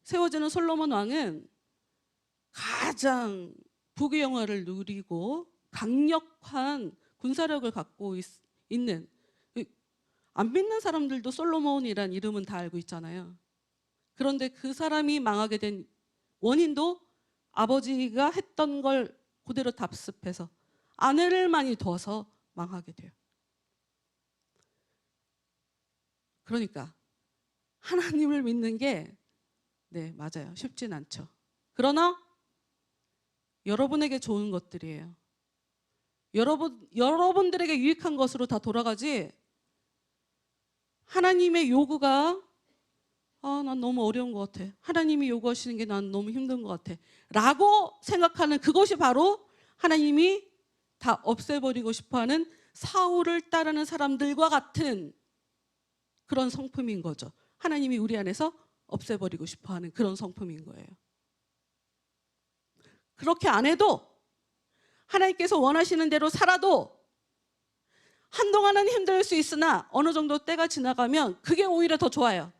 세워지는 솔로몬 왕은 가장 부귀영화를 누리고 강력한 군사력을 갖고 있는, 안 믿는 사람들도 솔로몬이란 이름은 다 알고 있잖아요. 그런데 그 사람이 망하게 된 원인도 아버지가 했던 걸 그대로 답습해서 아내를 많이 둬서 망하게 돼요. 그러니까 하나님을 믿는 게 네, 맞아요. 쉽진 않죠. 그러나 여러분에게 좋은 것들이에요. 여러분들에게 유익한 것으로 다 돌아가지 하나님의 요구가 난 너무 어려운 것 같아. 하나님이 요구하시는 게 난 너무 힘든 것 같아. 라고 생각하는 그것이 바로 하나님이 다 없애버리고 싶어하는 사울을 따르는 사람들과 같은 그런 성품인 거죠. 하나님이 우리 안에서 없애버리고 싶어하는 그런 성품인 거예요. 그렇게 안 해도 하나님께서 원하시는 대로 살아도 한동안은 힘들 수 있으나 어느 정도 때가 지나가면 그게 오히려 더 좋아요.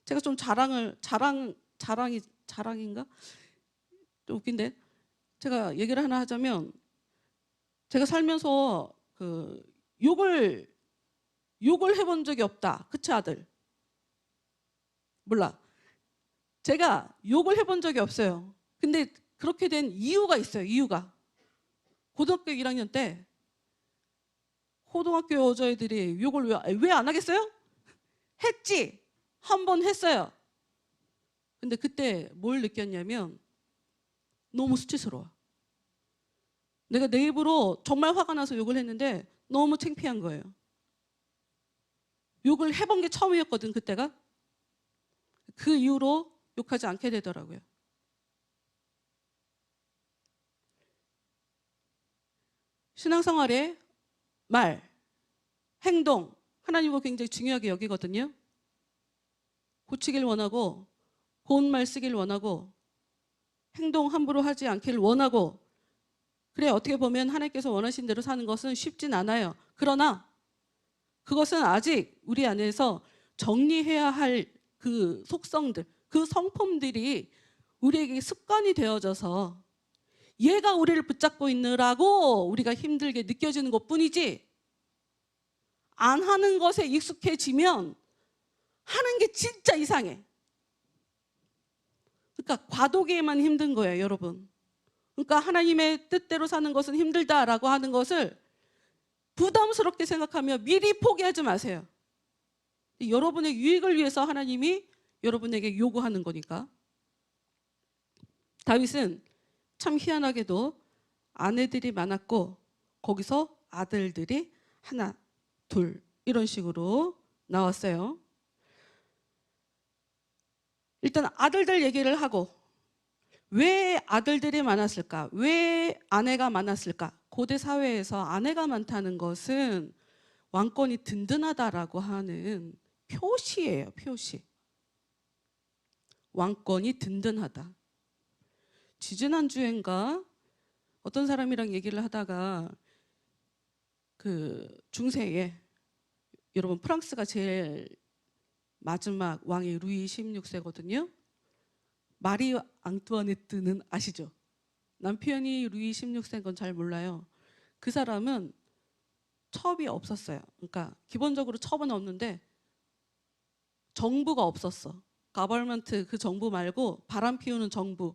제가 좀 자랑인가? 좀 웃긴데 제가 얘기를 하나 하자면 제가 살면서 욕을 해본 적이 없다. 그치 아들? 몰라. 제가 욕을 해본 적이 없어요. 근데 그렇게 된 이유가 있어요. 이유가. 고등학교 1학년 때 고등학교 여자애들이 욕을 왜 안 하겠어요? 했지. 한 번 했어요. 근데 그때 뭘 느꼈냐면 너무 수치스러워. 내가 내 입으로 정말 화가 나서 욕을 했는데 너무 창피한 거예요. 욕을 해본 게 처음이었거든 그때가. 그 이후로 욕하지 않게 되더라고요. 신앙생활에 말, 행동, 하나님과 굉장히 중요하게 여기거든요. 고치길 원하고 고운 말 쓰길 원하고 행동 함부로 하지 않기를 원하고 그래 어떻게 보면 하나님께서 원하신 대로 사는 것은 쉽진 않아요. 그러나 그것은 아직 우리 안에서 정리해야 할 그 속성들, 그 성품들이 우리에게 습관이 되어져서 얘가 우리를 붙잡고 있느라고 우리가 힘들게 느껴지는 것뿐이지 안 하는 것에 익숙해지면 하는 게 진짜 이상해. 그러니까 과도기에만 힘든 거예요, 여러분. 그러니까 하나님의 뜻대로 사는 것은 힘들다라고 하는 것을 부담스럽게 생각하며 미리 포기하지 마세요. 여러분의 유익을 위해서 하나님이 여러분에게 요구하는 거니까. 다윗은 참 희한하게도 아내들이 많았고 거기서 아들들이 하나, 둘 이런 식으로 나왔어요. 일단 아들들 얘기를 하고 왜 아들들이 많았을까? 왜 아내가 많았을까? 고대 사회에서 아내가 많다는 것은 왕권이 든든하다라고 하는 표시예요, 표시. 왕권이 든든하다. 지지난주엔가 어떤 사람이랑 얘기를 하다가 그 중세에, 여러분 프랑스가 제일 마지막 왕이 루이 16세거든요. 마리 앙뚜아네트는 아시죠? 남편이 루이 16세인 건 잘 몰라요. 그 사람은 첩이 없었어요. 그러니까 기본적으로 첩은 없는데 정부가 없었어. 가버먼트, 그 정부 말고 바람 피우는 정부.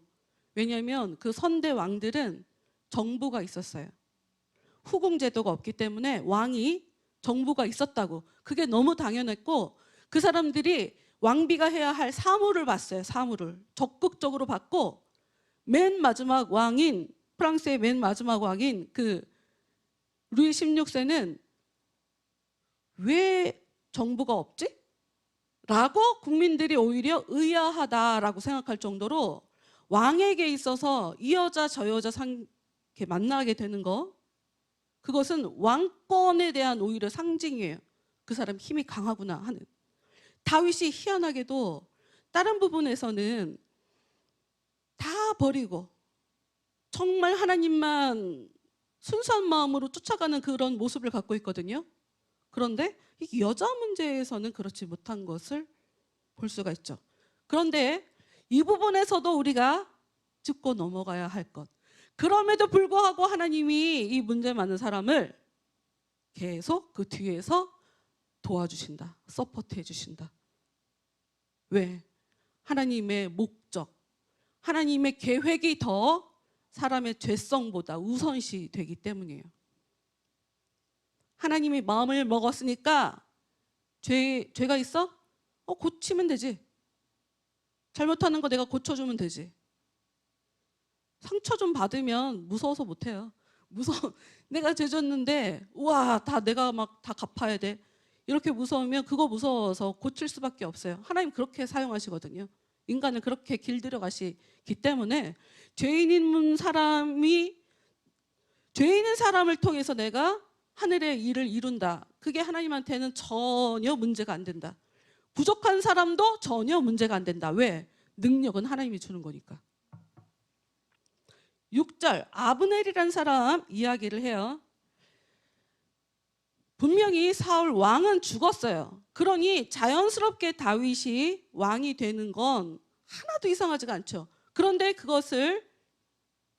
왜냐하면 그 선대 왕들은 정부가 있었어요. 후궁 제도가 없기 때문에 왕이 정부가 있었다고. 그게 너무 당연했고, 그 사람들이 왕비가 해야 할 사무를 봤어요. 사무를 적극적으로 받고, 맨 마지막 왕인, 프랑스의 맨 마지막 왕인 그 루이 16세는 왜 정부가 없지? 라고 국민들이 오히려 의아하다라고 생각할 정도로 왕에게 있어서 이 여자 저 여자 이렇게 만나게 되는 거, 그것은 왕권에 대한 오히려 상징이에요. 그 사람 힘이 강하구나 하는. 다윗이 희한하게도 다른 부분에서는 다 버리고 정말 하나님만 순수한 마음으로 쫓아가는 그런 모습을 갖고 있거든요. 그런데 이 여자 문제에서는 그렇지 못한 것을 볼 수가 있죠. 그런데 이 부분에서도 우리가 짚고 넘어가야 할 것. 그럼에도 불구하고 하나님이 이 문제 많은 사람을 계속 그 뒤에서 도와주신다. 서포트해 주신다. 왜? 하나님의 목적, 하나님의 계획이 더 사람의 죄성보다 우선시 되기 때문이에요. 하나님이 마음을 먹었으니까 죄가 있어? 고치면 되지. 잘못하는 거 내가 고쳐주면 되지. 상처 좀 받으면 무서워서 못해요. 내가 죄 졌는데 우와 다 내가 막 다 갚아야 돼. 이렇게 무서우면 그거 무서워서 고칠 수밖에 없어요. 하나님 그렇게 사용하시거든요. 인간을 그렇게 길들여 가시기 때문에 죄인인 사람을 통해서 내가 하늘의 일을 이룬다. 그게 하나님한테는 전혀 문제가 안 된다. 부족한 사람도 전혀 문제가 안 된다. 왜? 능력은 하나님이 주는 거니까. 6절 아브넬이라는 사람 이야기를 해요. 분명히 사울 왕은 죽었어요. 그러니 자연스럽게 다윗이 왕이 되는 건 하나도 이상하지가 않죠. 그런데 그것을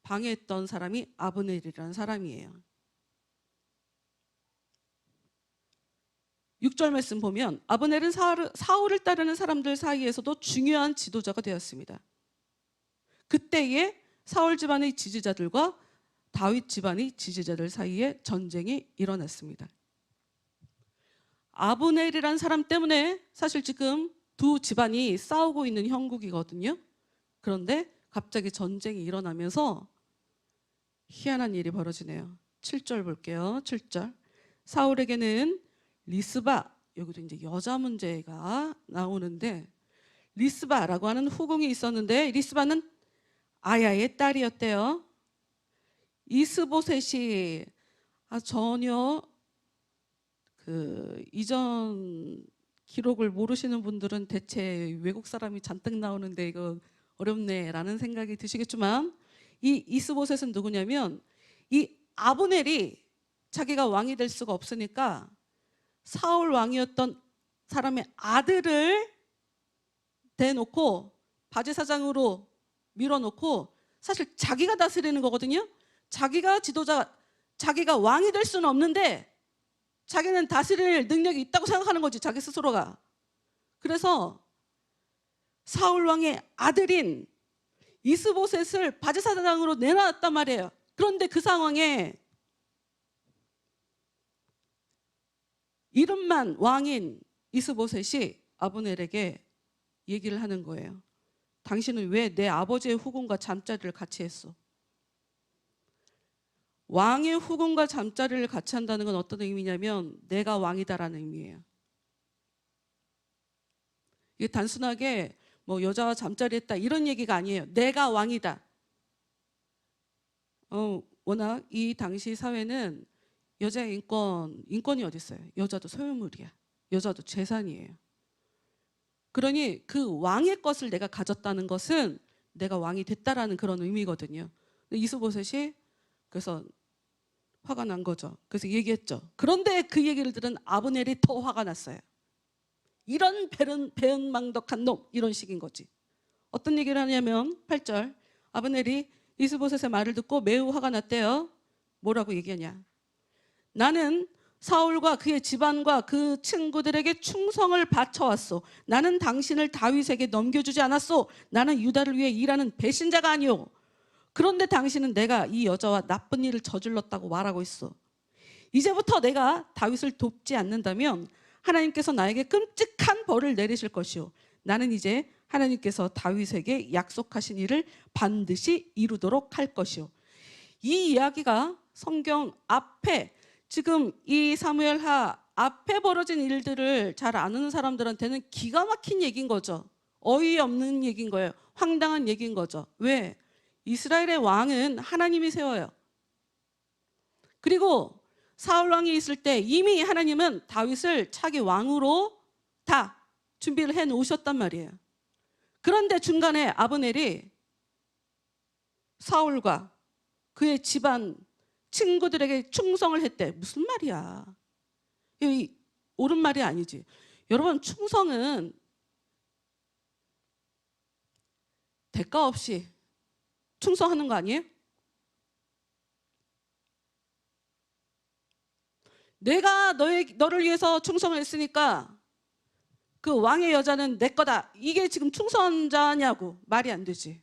방해했던 사람이 아브넬이라는 사람이에요. 6절 말씀 보면 아브넬은 사울을 따르는 사람들 사이에서도 중요한 지도자가 되었습니다. 그때에 사울 집안의 지지자들과 다윗 집안의 지지자들 사이에 전쟁이 일어났습니다. 아브넬이라는 사람 때문에 사실 지금 두 집안이 싸우고 있는 형국이거든요. 그런데 갑자기 전쟁이 일어나면서 희한한 일이 벌어지네요. 7절 볼게요. 7절. 사울에게는 리스바, 여기도 이제 여자 문제가 나오는데 리스바라고 하는 후궁이 있었는데 리스바는 아야의 딸이었대요. 이스보셋이 전혀 그 이전 기록을 모르시는 분들은 대체 외국 사람이 잔뜩 나오는데 이거 어렵네라는 생각이 드시겠지만, 이 이스보셋은 누구냐면 이 아브넬이 자기가 왕이 될 수가 없으니까 사울 왕이었던 사람의 아들을 대놓고 바제사장으로 밀어놓고 사실 자기가 다스리는 거거든요. 자기가 지도자, 자기가 왕이 될 수는 없는데 자기는 다스릴 능력이 있다고 생각하는 거지, 자기 스스로가. 그래서 사울 왕의 아들인 이스보셋을 바제사장으로 내놨단 말이에요. 그런데 그 상황에 이름만 왕인 이스보셋이 아브넬에게 얘기를 하는 거예요. 당신은 왜 내 아버지의 후궁과 잠자리를 같이 했어? 왕의 후궁과 잠자리를 같이 한다는 건 어떤 의미냐면 내가 왕이다라는 의미예요. 이게 단순하게 뭐 여자와 잠자리했다 이런 얘기가 아니에요. 내가 왕이다. 워낙 이 당시 사회는 여자의 인권이 어디 있어요? 여자도 소유물이야. 여자도 재산이에요. 그러니 그 왕의 것을 내가 가졌다는 것은 내가 왕이 됐다라는 그런 의미거든요. 이스보셋이 그래서 화가 난 거죠. 그래서 얘기했죠. 그런데 그 얘기를 들은 아브넬이 더 화가 났어요. 이런 배은망덕한 놈, 이런 식인 거지. 어떤 얘기를 하냐면 8절 아브넬이 이스보셋의 말을 듣고 매우 화가 났대요. 뭐라고 얘기하냐? 나는 사울과 그의 집안과 그 친구들에게 충성을 바쳐왔소. 나는 당신을 다윗에게 넘겨주지 않았소. 나는 유다를 위해 일하는 배신자가 아니오. 그런데 당신은 내가 이 여자와 나쁜 일을 저질렀다고 말하고 있어. 이제부터 내가 다윗을 돕지 않는다면 하나님께서 나에게 끔찍한 벌을 내리실 것이오. 나는 이제 하나님께서 다윗에게 약속하신 일을 반드시 이루도록 할 것이오. 이 이야기가 성경 앞에 지금 이 사무엘하 앞에 벌어진 일들을 잘 아는 사람들한테는 기가 막힌 얘기인 거죠. 어이없는 얘기인 거예요. 황당한 얘기인 거죠. 왜? 이스라엘의 왕은 하나님이 세워요. 그리고 사울 왕이 있을 때 이미 하나님은 다윗을 차기 왕으로 다 준비를 해 놓으셨단 말이에요. 그런데 중간에 아브넬이 사울과 그의 집안 친구들에게 충성을 했대. 무슨 말이야? 이 옳은 말이 아니지. 여러분, 충성은 대가 없이 충성하는 거 아니에요? 내가 너를 위해서 충성을 했으니까 그 왕의 여자는 내 거다. 이게 지금 충성자냐고. 말이 안 되지.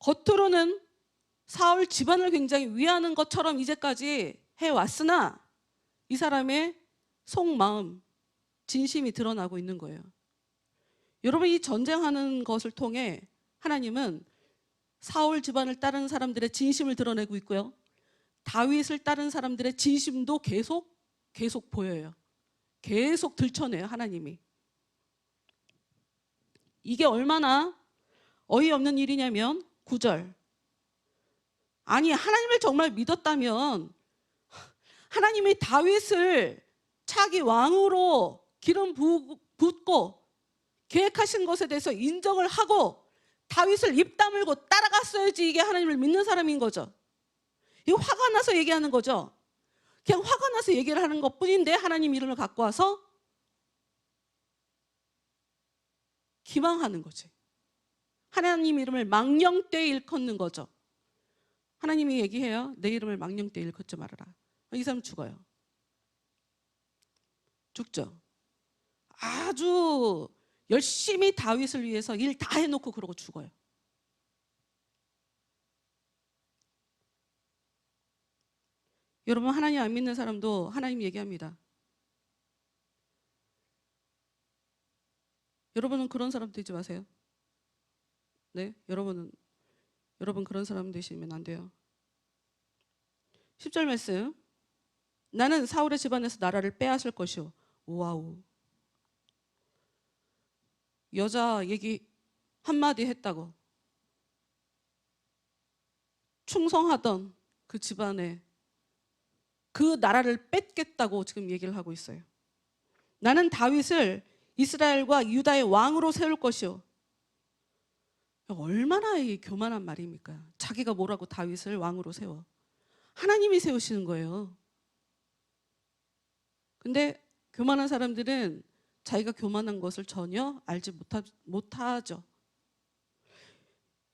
겉으로는 사울 집안을 굉장히 위하는 것처럼 이제까지 해왔으나 이 사람의 속마음, 진심이 드러나고 있는 거예요. 여러분, 이 전쟁하는 것을 통해 하나님은 사울 집안을 따르는 사람들의 진심을 드러내고 있고요. 다윗을 따르는 사람들의 진심도 계속 보여요. 계속 들춰내요, 하나님이. 이게 얼마나 어이없는 일이냐면 9절. 아니, 하나님을 정말 믿었다면 하나님이 다윗을 차기 왕으로 기름 붓고 계획하신 것에 대해서 인정을 하고 다윗을 입 다물고 따라갔어야지 이게 하나님을 믿는 사람인 거죠. 이거 화가 나서 얘기하는 거죠. 그냥 화가 나서 얘기를 하는 것뿐인데 하나님 이름을 갖고 와서 기망하는 거지. 하나님 이름을 망령되이 일컫는 거죠. 하나님이 얘기해요. 내 이름을 망령되이 일컫지 말아라. 이 사람 죽어요. 죽죠. 아주 열심히 다윗을 위해서 일 다 해놓고 그러고 죽어요. 여러분, 하나님 안 믿는 사람도 하나님 얘기합니다. 여러분은 그런 사람 되지 마세요. 네, 여러분 그런 사람 되시면 안 돼요. 10절 말씀. 나는 사울의 집안에서 나라를 빼앗을 것이오. 와우. 여자 얘기 한마디 했다고 충성하던 그 집안에 그 나라를 뺏겠다고 지금 얘기를 하고 있어요. 나는 다윗을 이스라엘과 유다의 왕으로 세울 것이오. 얼마나 교만한 말입니까? 자기가 뭐라고 다윗을 왕으로 세워. 하나님이 세우시는 거예요. 근데 교만한 사람들은 자기가 교만한 것을 전혀 알지 못하죠.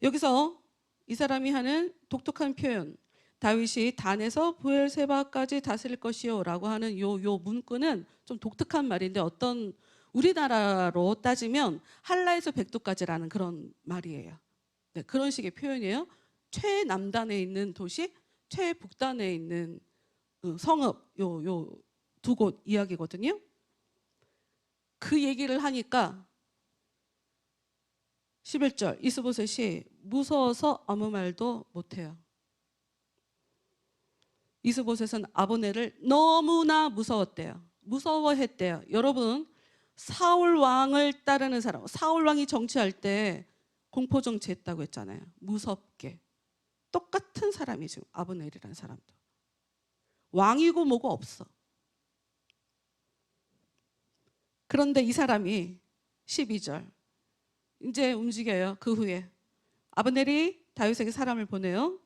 여기서 이 사람이 하는 독특한 표현, 다윗이 단에서 브엘세바까지 다스릴 것이요 라고 하는 요 문구는 좀 독특한 말인데 어떤 우리나라로 따지면 한라에서 백두까지라는 그런 말이에요. 네, 그런 식의 표현이에요. 최남단에 있는 도시, 최북단에 있는 성읍 요 두 곳 이야기거든요. 그 얘기를 하니까 11절 이스보셋이 무서워서 아무 말도 못해요. 이스보셋은 아브넬을 너무나 무서웠대요. 무서워했대요. 여러분, 사울 왕을 따르는 사람, 사울 왕이 정치할 때 공포 정치했다고 했잖아요. 무섭게. 똑같은 사람이 지금 아브넬이라는 사람도. 왕이고 뭐고 없어. 그런데 이 사람이 12절 이제 움직여요. 그 후에 아브넬이 다윗에게 사람을 보내요.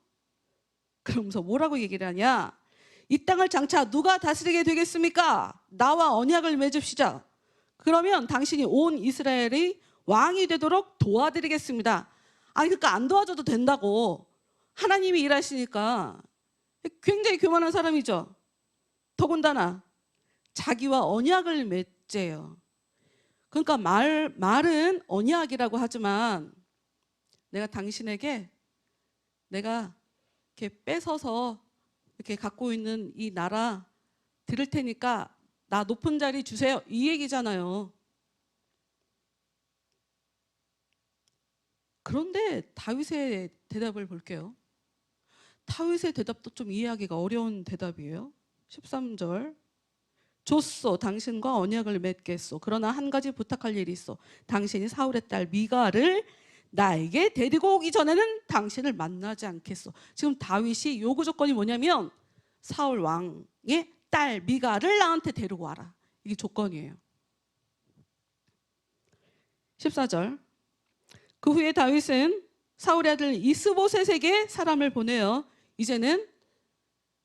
그러면서 뭐라고 얘기를 하냐? 이 땅을 장차 누가 다스리게 되겠습니까? 나와 언약을 맺읍시다. 그러면 당신이 온 이스라엘의 왕이 되도록 도와드리겠습니다. 아니 그러니까 안 도와줘도 된다고. 하나님이 일하시니까. 굉장히 교만한 사람이죠. 더군다나 자기와 언약을 맺재요. 그러니까 말은 언약이라고 하지만 내가 당신에게 내가 이렇게 뺏어서 이렇게 갖고 있는 이 나라 드릴 테니까 나 높은 자리 주세요. 이 얘기잖아요. 그런데 다윗의 대답을 볼게요. 다윗의 대답도 좀 이해하기가 어려운 대답이에요. 13절 줬소 당신과 언약을 맺겠소. 그러나 한 가지 부탁할 일이 있어. 당신이 사울의 딸 미가를 나에게 데리고 오기 전에는 당신을 만나지 않겠소. 지금 다윗이 요구 조건이 뭐냐면 사울 왕의 딸 미가를 나한테 데리고 와라. 이게 조건이에요. 14절 그 후에 다윗은 사울의 아들 이스보셋에게 사람을 보내요. 이제는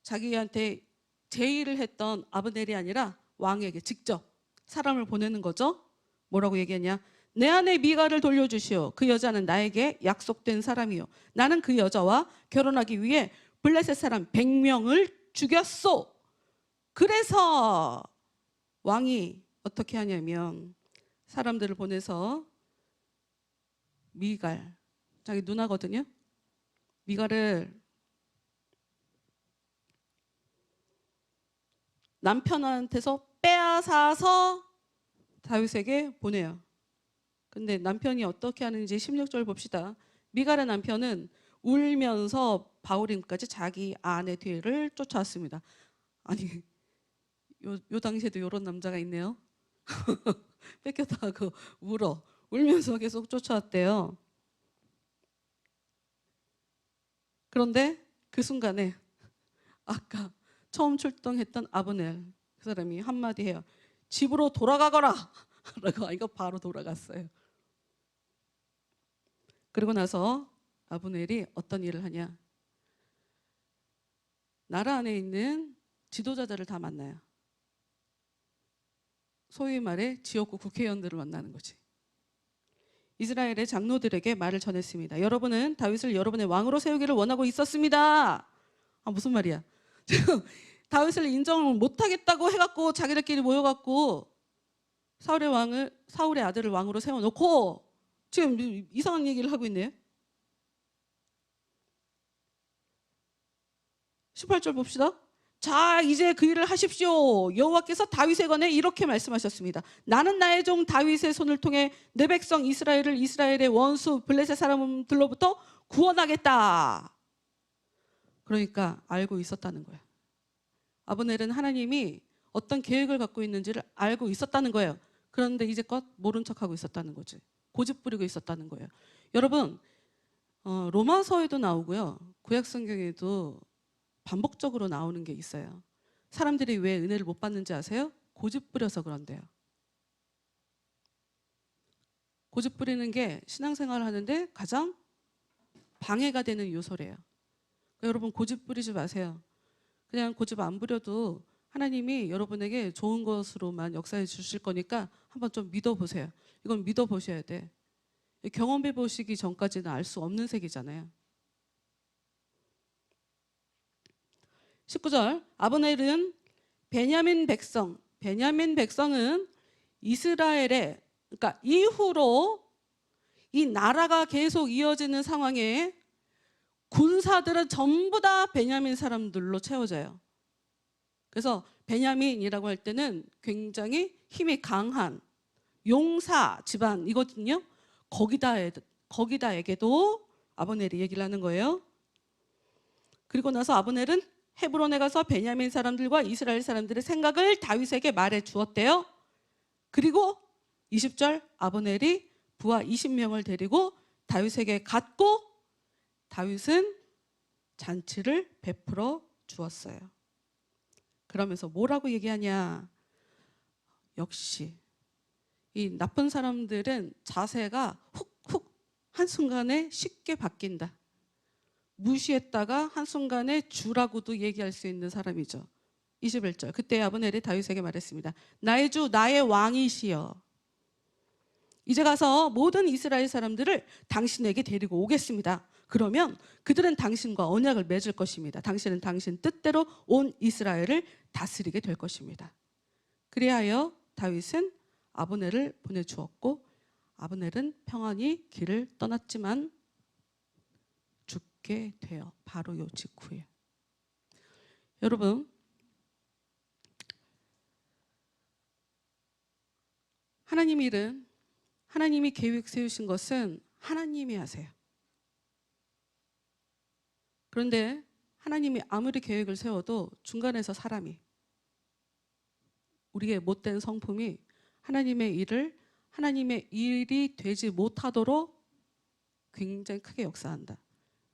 자기한테 제의를 했던 아브넬이 아니라 왕에게 직접 사람을 보내는 거죠. 뭐라고 얘기했냐? 내 아내 미가를 돌려주시오. 그 여자는 나에게 약속된 사람이요. 나는 그 여자와 결혼하기 위해 블레셋 사람 100명을 죽였소. 그래서 왕이 어떻게 하냐면 사람들을 보내서 미갈, 자기 누나거든요. 미갈을 남편한테서 빼앗아서 다윗에게 보내요. 근데 남편이 어떻게 하는지 16절 봅시다. 미갈의 남편은 울면서 바울임까지 자기 아내 뒤를 쫓아왔습니다. 아니 요 당시에도 이런 남자가 있네요. 뺏겼다고 울면서 계속 쫓아왔대요. 그런데 그 순간에 아까 처음 출동했던 아브넬 그 사람이 한마디 해요. 집으로 돌아가거라 라고 하니까 바로 돌아갔어요. 그리고 나서 아브넬이 어떤 일을 하냐? 나라 안에 있는 지도자들을 다 만나요. 소위 말해 지역구 국회의원들을 만나는 거지. 이스라엘의 장로들에게 말을 전했습니다. 여러분은 다윗을 여러분의 왕으로 세우기를 원하고 있었습니다. 무슨 말이야? 지금 다윗을 인정을 못하겠다고 해갖고 자기들끼리 모여갖고 사울의 아들을 왕으로 세워놓고 지금 이상한 얘기를 하고 있네요. 18절 봅시다. 자 이제 그 일을 하십시오. 여호와께서 다윗에 관해 이렇게 말씀하셨습니다. 나는 나의 종 다윗의 손을 통해 내 백성 이스라엘을 이스라엘의 원수 블레셋 사람들로부터 구원하겠다. 그러니까 알고 있었다는 거예요. 아브넬은 하나님이 어떤 계획을 갖고 있는지를 알고 있었다는 거예요. 그런데 이제껏 모른 척하고 있었다는 거지. 고집 부리고 있었다는 거예요. 여러분 로마서에도 나오고요. 구약성경에도 반복적으로 나오는 게 있어요. 사람들이 왜 은혜를 못 받는지 아세요? 고집 부려서 그런데요. 고집 부리는 게 신앙생활을 하는데 가장 방해가 되는 요소래요. 그러니까 여러분 고집 부리지 마세요. 그냥 고집 안 부려도 하나님이 여러분에게 좋은 것으로만 역사해 주실 거니까 한번 좀 믿어보세요. 이건 믿어보셔야 돼. 경험해 보시기 전까지는 알 수 없는 색이잖아요. 19절 아브넬은 베냐민 백성은 이스라엘의 그러니까 이후로 이 나라가 계속 이어지는 상황에 군사들은 전부 다 베냐민 사람들로 채워져요. 그래서 베냐민이라고 할 때는 굉장히 힘이 강한 용사 집안이거든요. 거기다에게도 아브넬이 얘기를 하는 거예요. 그리고 나서 아브넬은 헤브론에 가서 베냐민 사람들과 이스라엘 사람들의 생각을 다윗에게 말해 주었대요. 그리고 20절 아브넬이 부하 20명을 데리고 다윗에게 갔고 다윗은 잔치를 베풀어 주었어요. 그러면서 뭐라고 얘기하냐? 역시 이 나쁜 사람들은 자세가 훅훅 한순간에 쉽게 바뀐다. 무시했다가 한순간에 주라고도 얘기할 수 있는 사람이죠. 21절. 그때 아브넬이 다윗에게 말했습니다. 나의 주 나의 왕이시여, 이제 가서 모든 이스라엘 사람들을 당신에게 데리고 오겠습니다. 그러면 그들은 당신과 언약을 맺을 것입니다. 당신은 당신 뜻대로 온 이스라엘을 다스리게 될 것입니다. 그리하여 다윗은 아브넬을 보내주었고 아브넬은 평안히 길을 떠났지만 죽게 되어 바로 요 직후에. 여러분, 하나님 일은, 하나님이 계획 세우신 것은 하나님이 하세요. 그런데 하나님이 아무리 계획을 세워도 중간에서 사람이, 우리의 못된 성품이 하나님의 일을, 하나님의 일이 되지 못하도록 굉장히 크게 역사한다.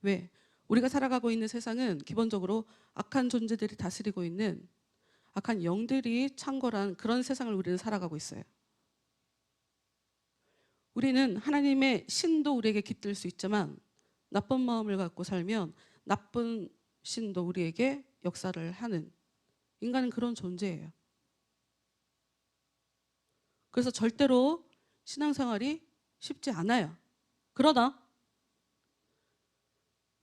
왜? 우리가 살아가고 있는 세상은 기본적으로 악한 존재들이 다스리고 있는, 악한 영들이 창궐한 그런 세상을 우리는 살아가고 있어요. 우리는 하나님의 신도 우리에게 깃들 수 있지만 나쁜 마음을 갖고 살면 나쁜 신도 우리에게 역사를 하는, 인간은 그런 존재예요. 그래서 절대로 신앙생활이 쉽지 않아요. 그러나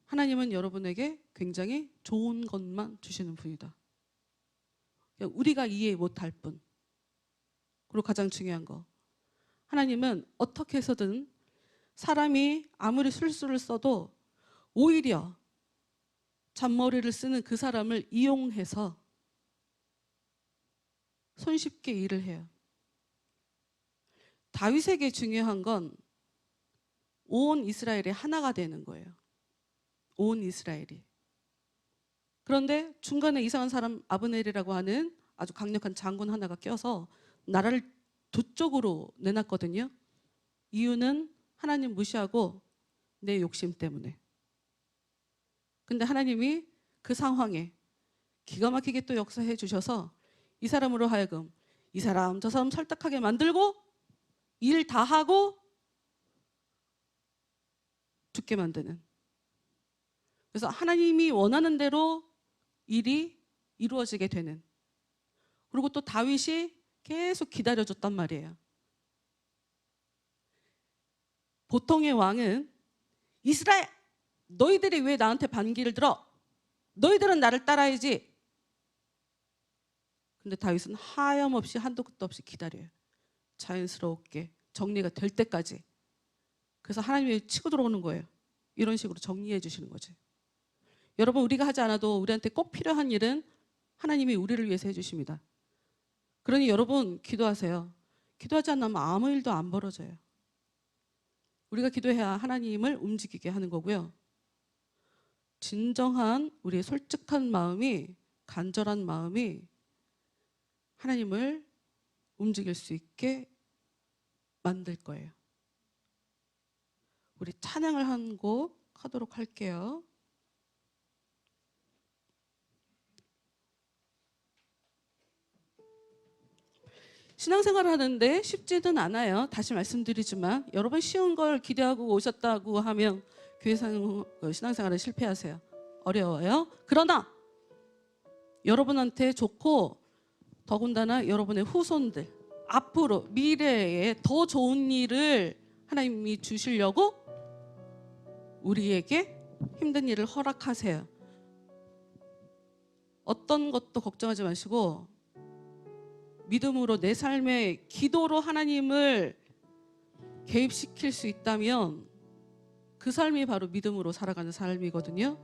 하나님은 여러분에게 굉장히 좋은 것만 주시는 분이다. 우리가 이해 못할 뿐. 그리고 가장 중요한 거, 하나님은 어떻게 해서든 사람이 아무리 술수를 써도 오히려 잔머리를 쓰는 그 사람을 이용해서 손쉽게 일을 해요. 다윗에게 중요한 건 온 이스라엘이 하나가 되는 거예요. 온 이스라엘이. 그런데 중간에 이상한 사람 아브넬이라고 하는 아주 강력한 장군 하나가 껴서 나라를 두 쪽으로 내놨거든요. 이유는 하나님 무시하고 내 욕심 때문에. 근데 하나님이 그 상황에 기가 막히게 또 역사해 주셔서 이 사람으로 하여금 이 사람 저 사람 설득하게 만들고 일 다 하고 죽게 만드는. 그래서 하나님이 원하는 대로 일이 이루어지게 되는. 그리고 또 다윗이 계속 기다려줬단 말이에요. 보통의 왕은 이스라엘, 너희들이 왜 나한테 반기를 들어? 너희들은 나를 따라야지. 근데 다윗은 하염없이 한도 끝도 없이 기다려요. 자연스럽게 정리가 될 때까지. 그래서 하나님이 치고 들어오는 거예요. 이런 식으로 정리해 주시는 거지. 여러분, 우리가 하지 않아도 우리한테 꼭 필요한 일은 하나님이 우리를 위해서 해주십니다. 그러니 여러분 기도하세요. 기도하지 않으면 아무 일도 안 벌어져요. 우리가 기도해야 하나님을 움직이게 하는 거고요. 진정한 우리의 솔직한 마음이, 간절한 마음이 하나님을 움직일 수 있게 만들 거예요. 우리 찬양을 한 곡 하도록 할게요. 신앙생활을 하는데 쉽지는 않아요. 다시 말씀드리지만 여러분 쉬운 걸 기대하고 오셨다고 하면 교회 신앙생활에 실패하세요. 어려워요. 그러나 여러분한테 좋고 더군다나 여러분의 후손들 앞으로 미래에 더 좋은 일을 하나님이 주시려고 우리에게 힘든 일을 허락하세요. 어떤 것도 걱정하지 마시고 믿음으로 내 삶에 기도로 하나님을 개입시킬 수 있다면 그 삶이 바로 믿음으로 살아가는 삶이거든요.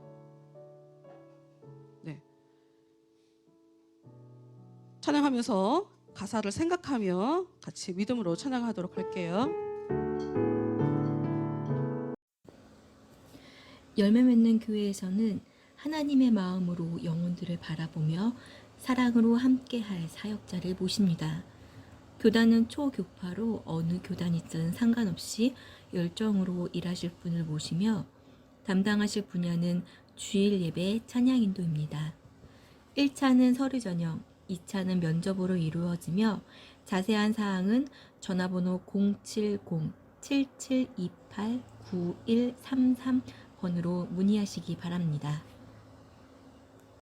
네. 찬양하면서 가사를 생각하며 같이 믿음으로 찬양하도록 할게요. 열매 맺는 교회에서는 하나님의 마음으로 영혼들을 바라보며 사랑으로 함께할 사역자를 모십니다. 교단은 초교파로 어느 교단이든 상관없이 열정으로 일하실 분을 모시며 담당하실 분야는 주일 예배 찬양 인도입니다. 1차는 설의 전형, 2차는 면접으로 이루어지며 자세한 사항은 전화번호 070-7728-9133번으로 문의하시기 바랍니다.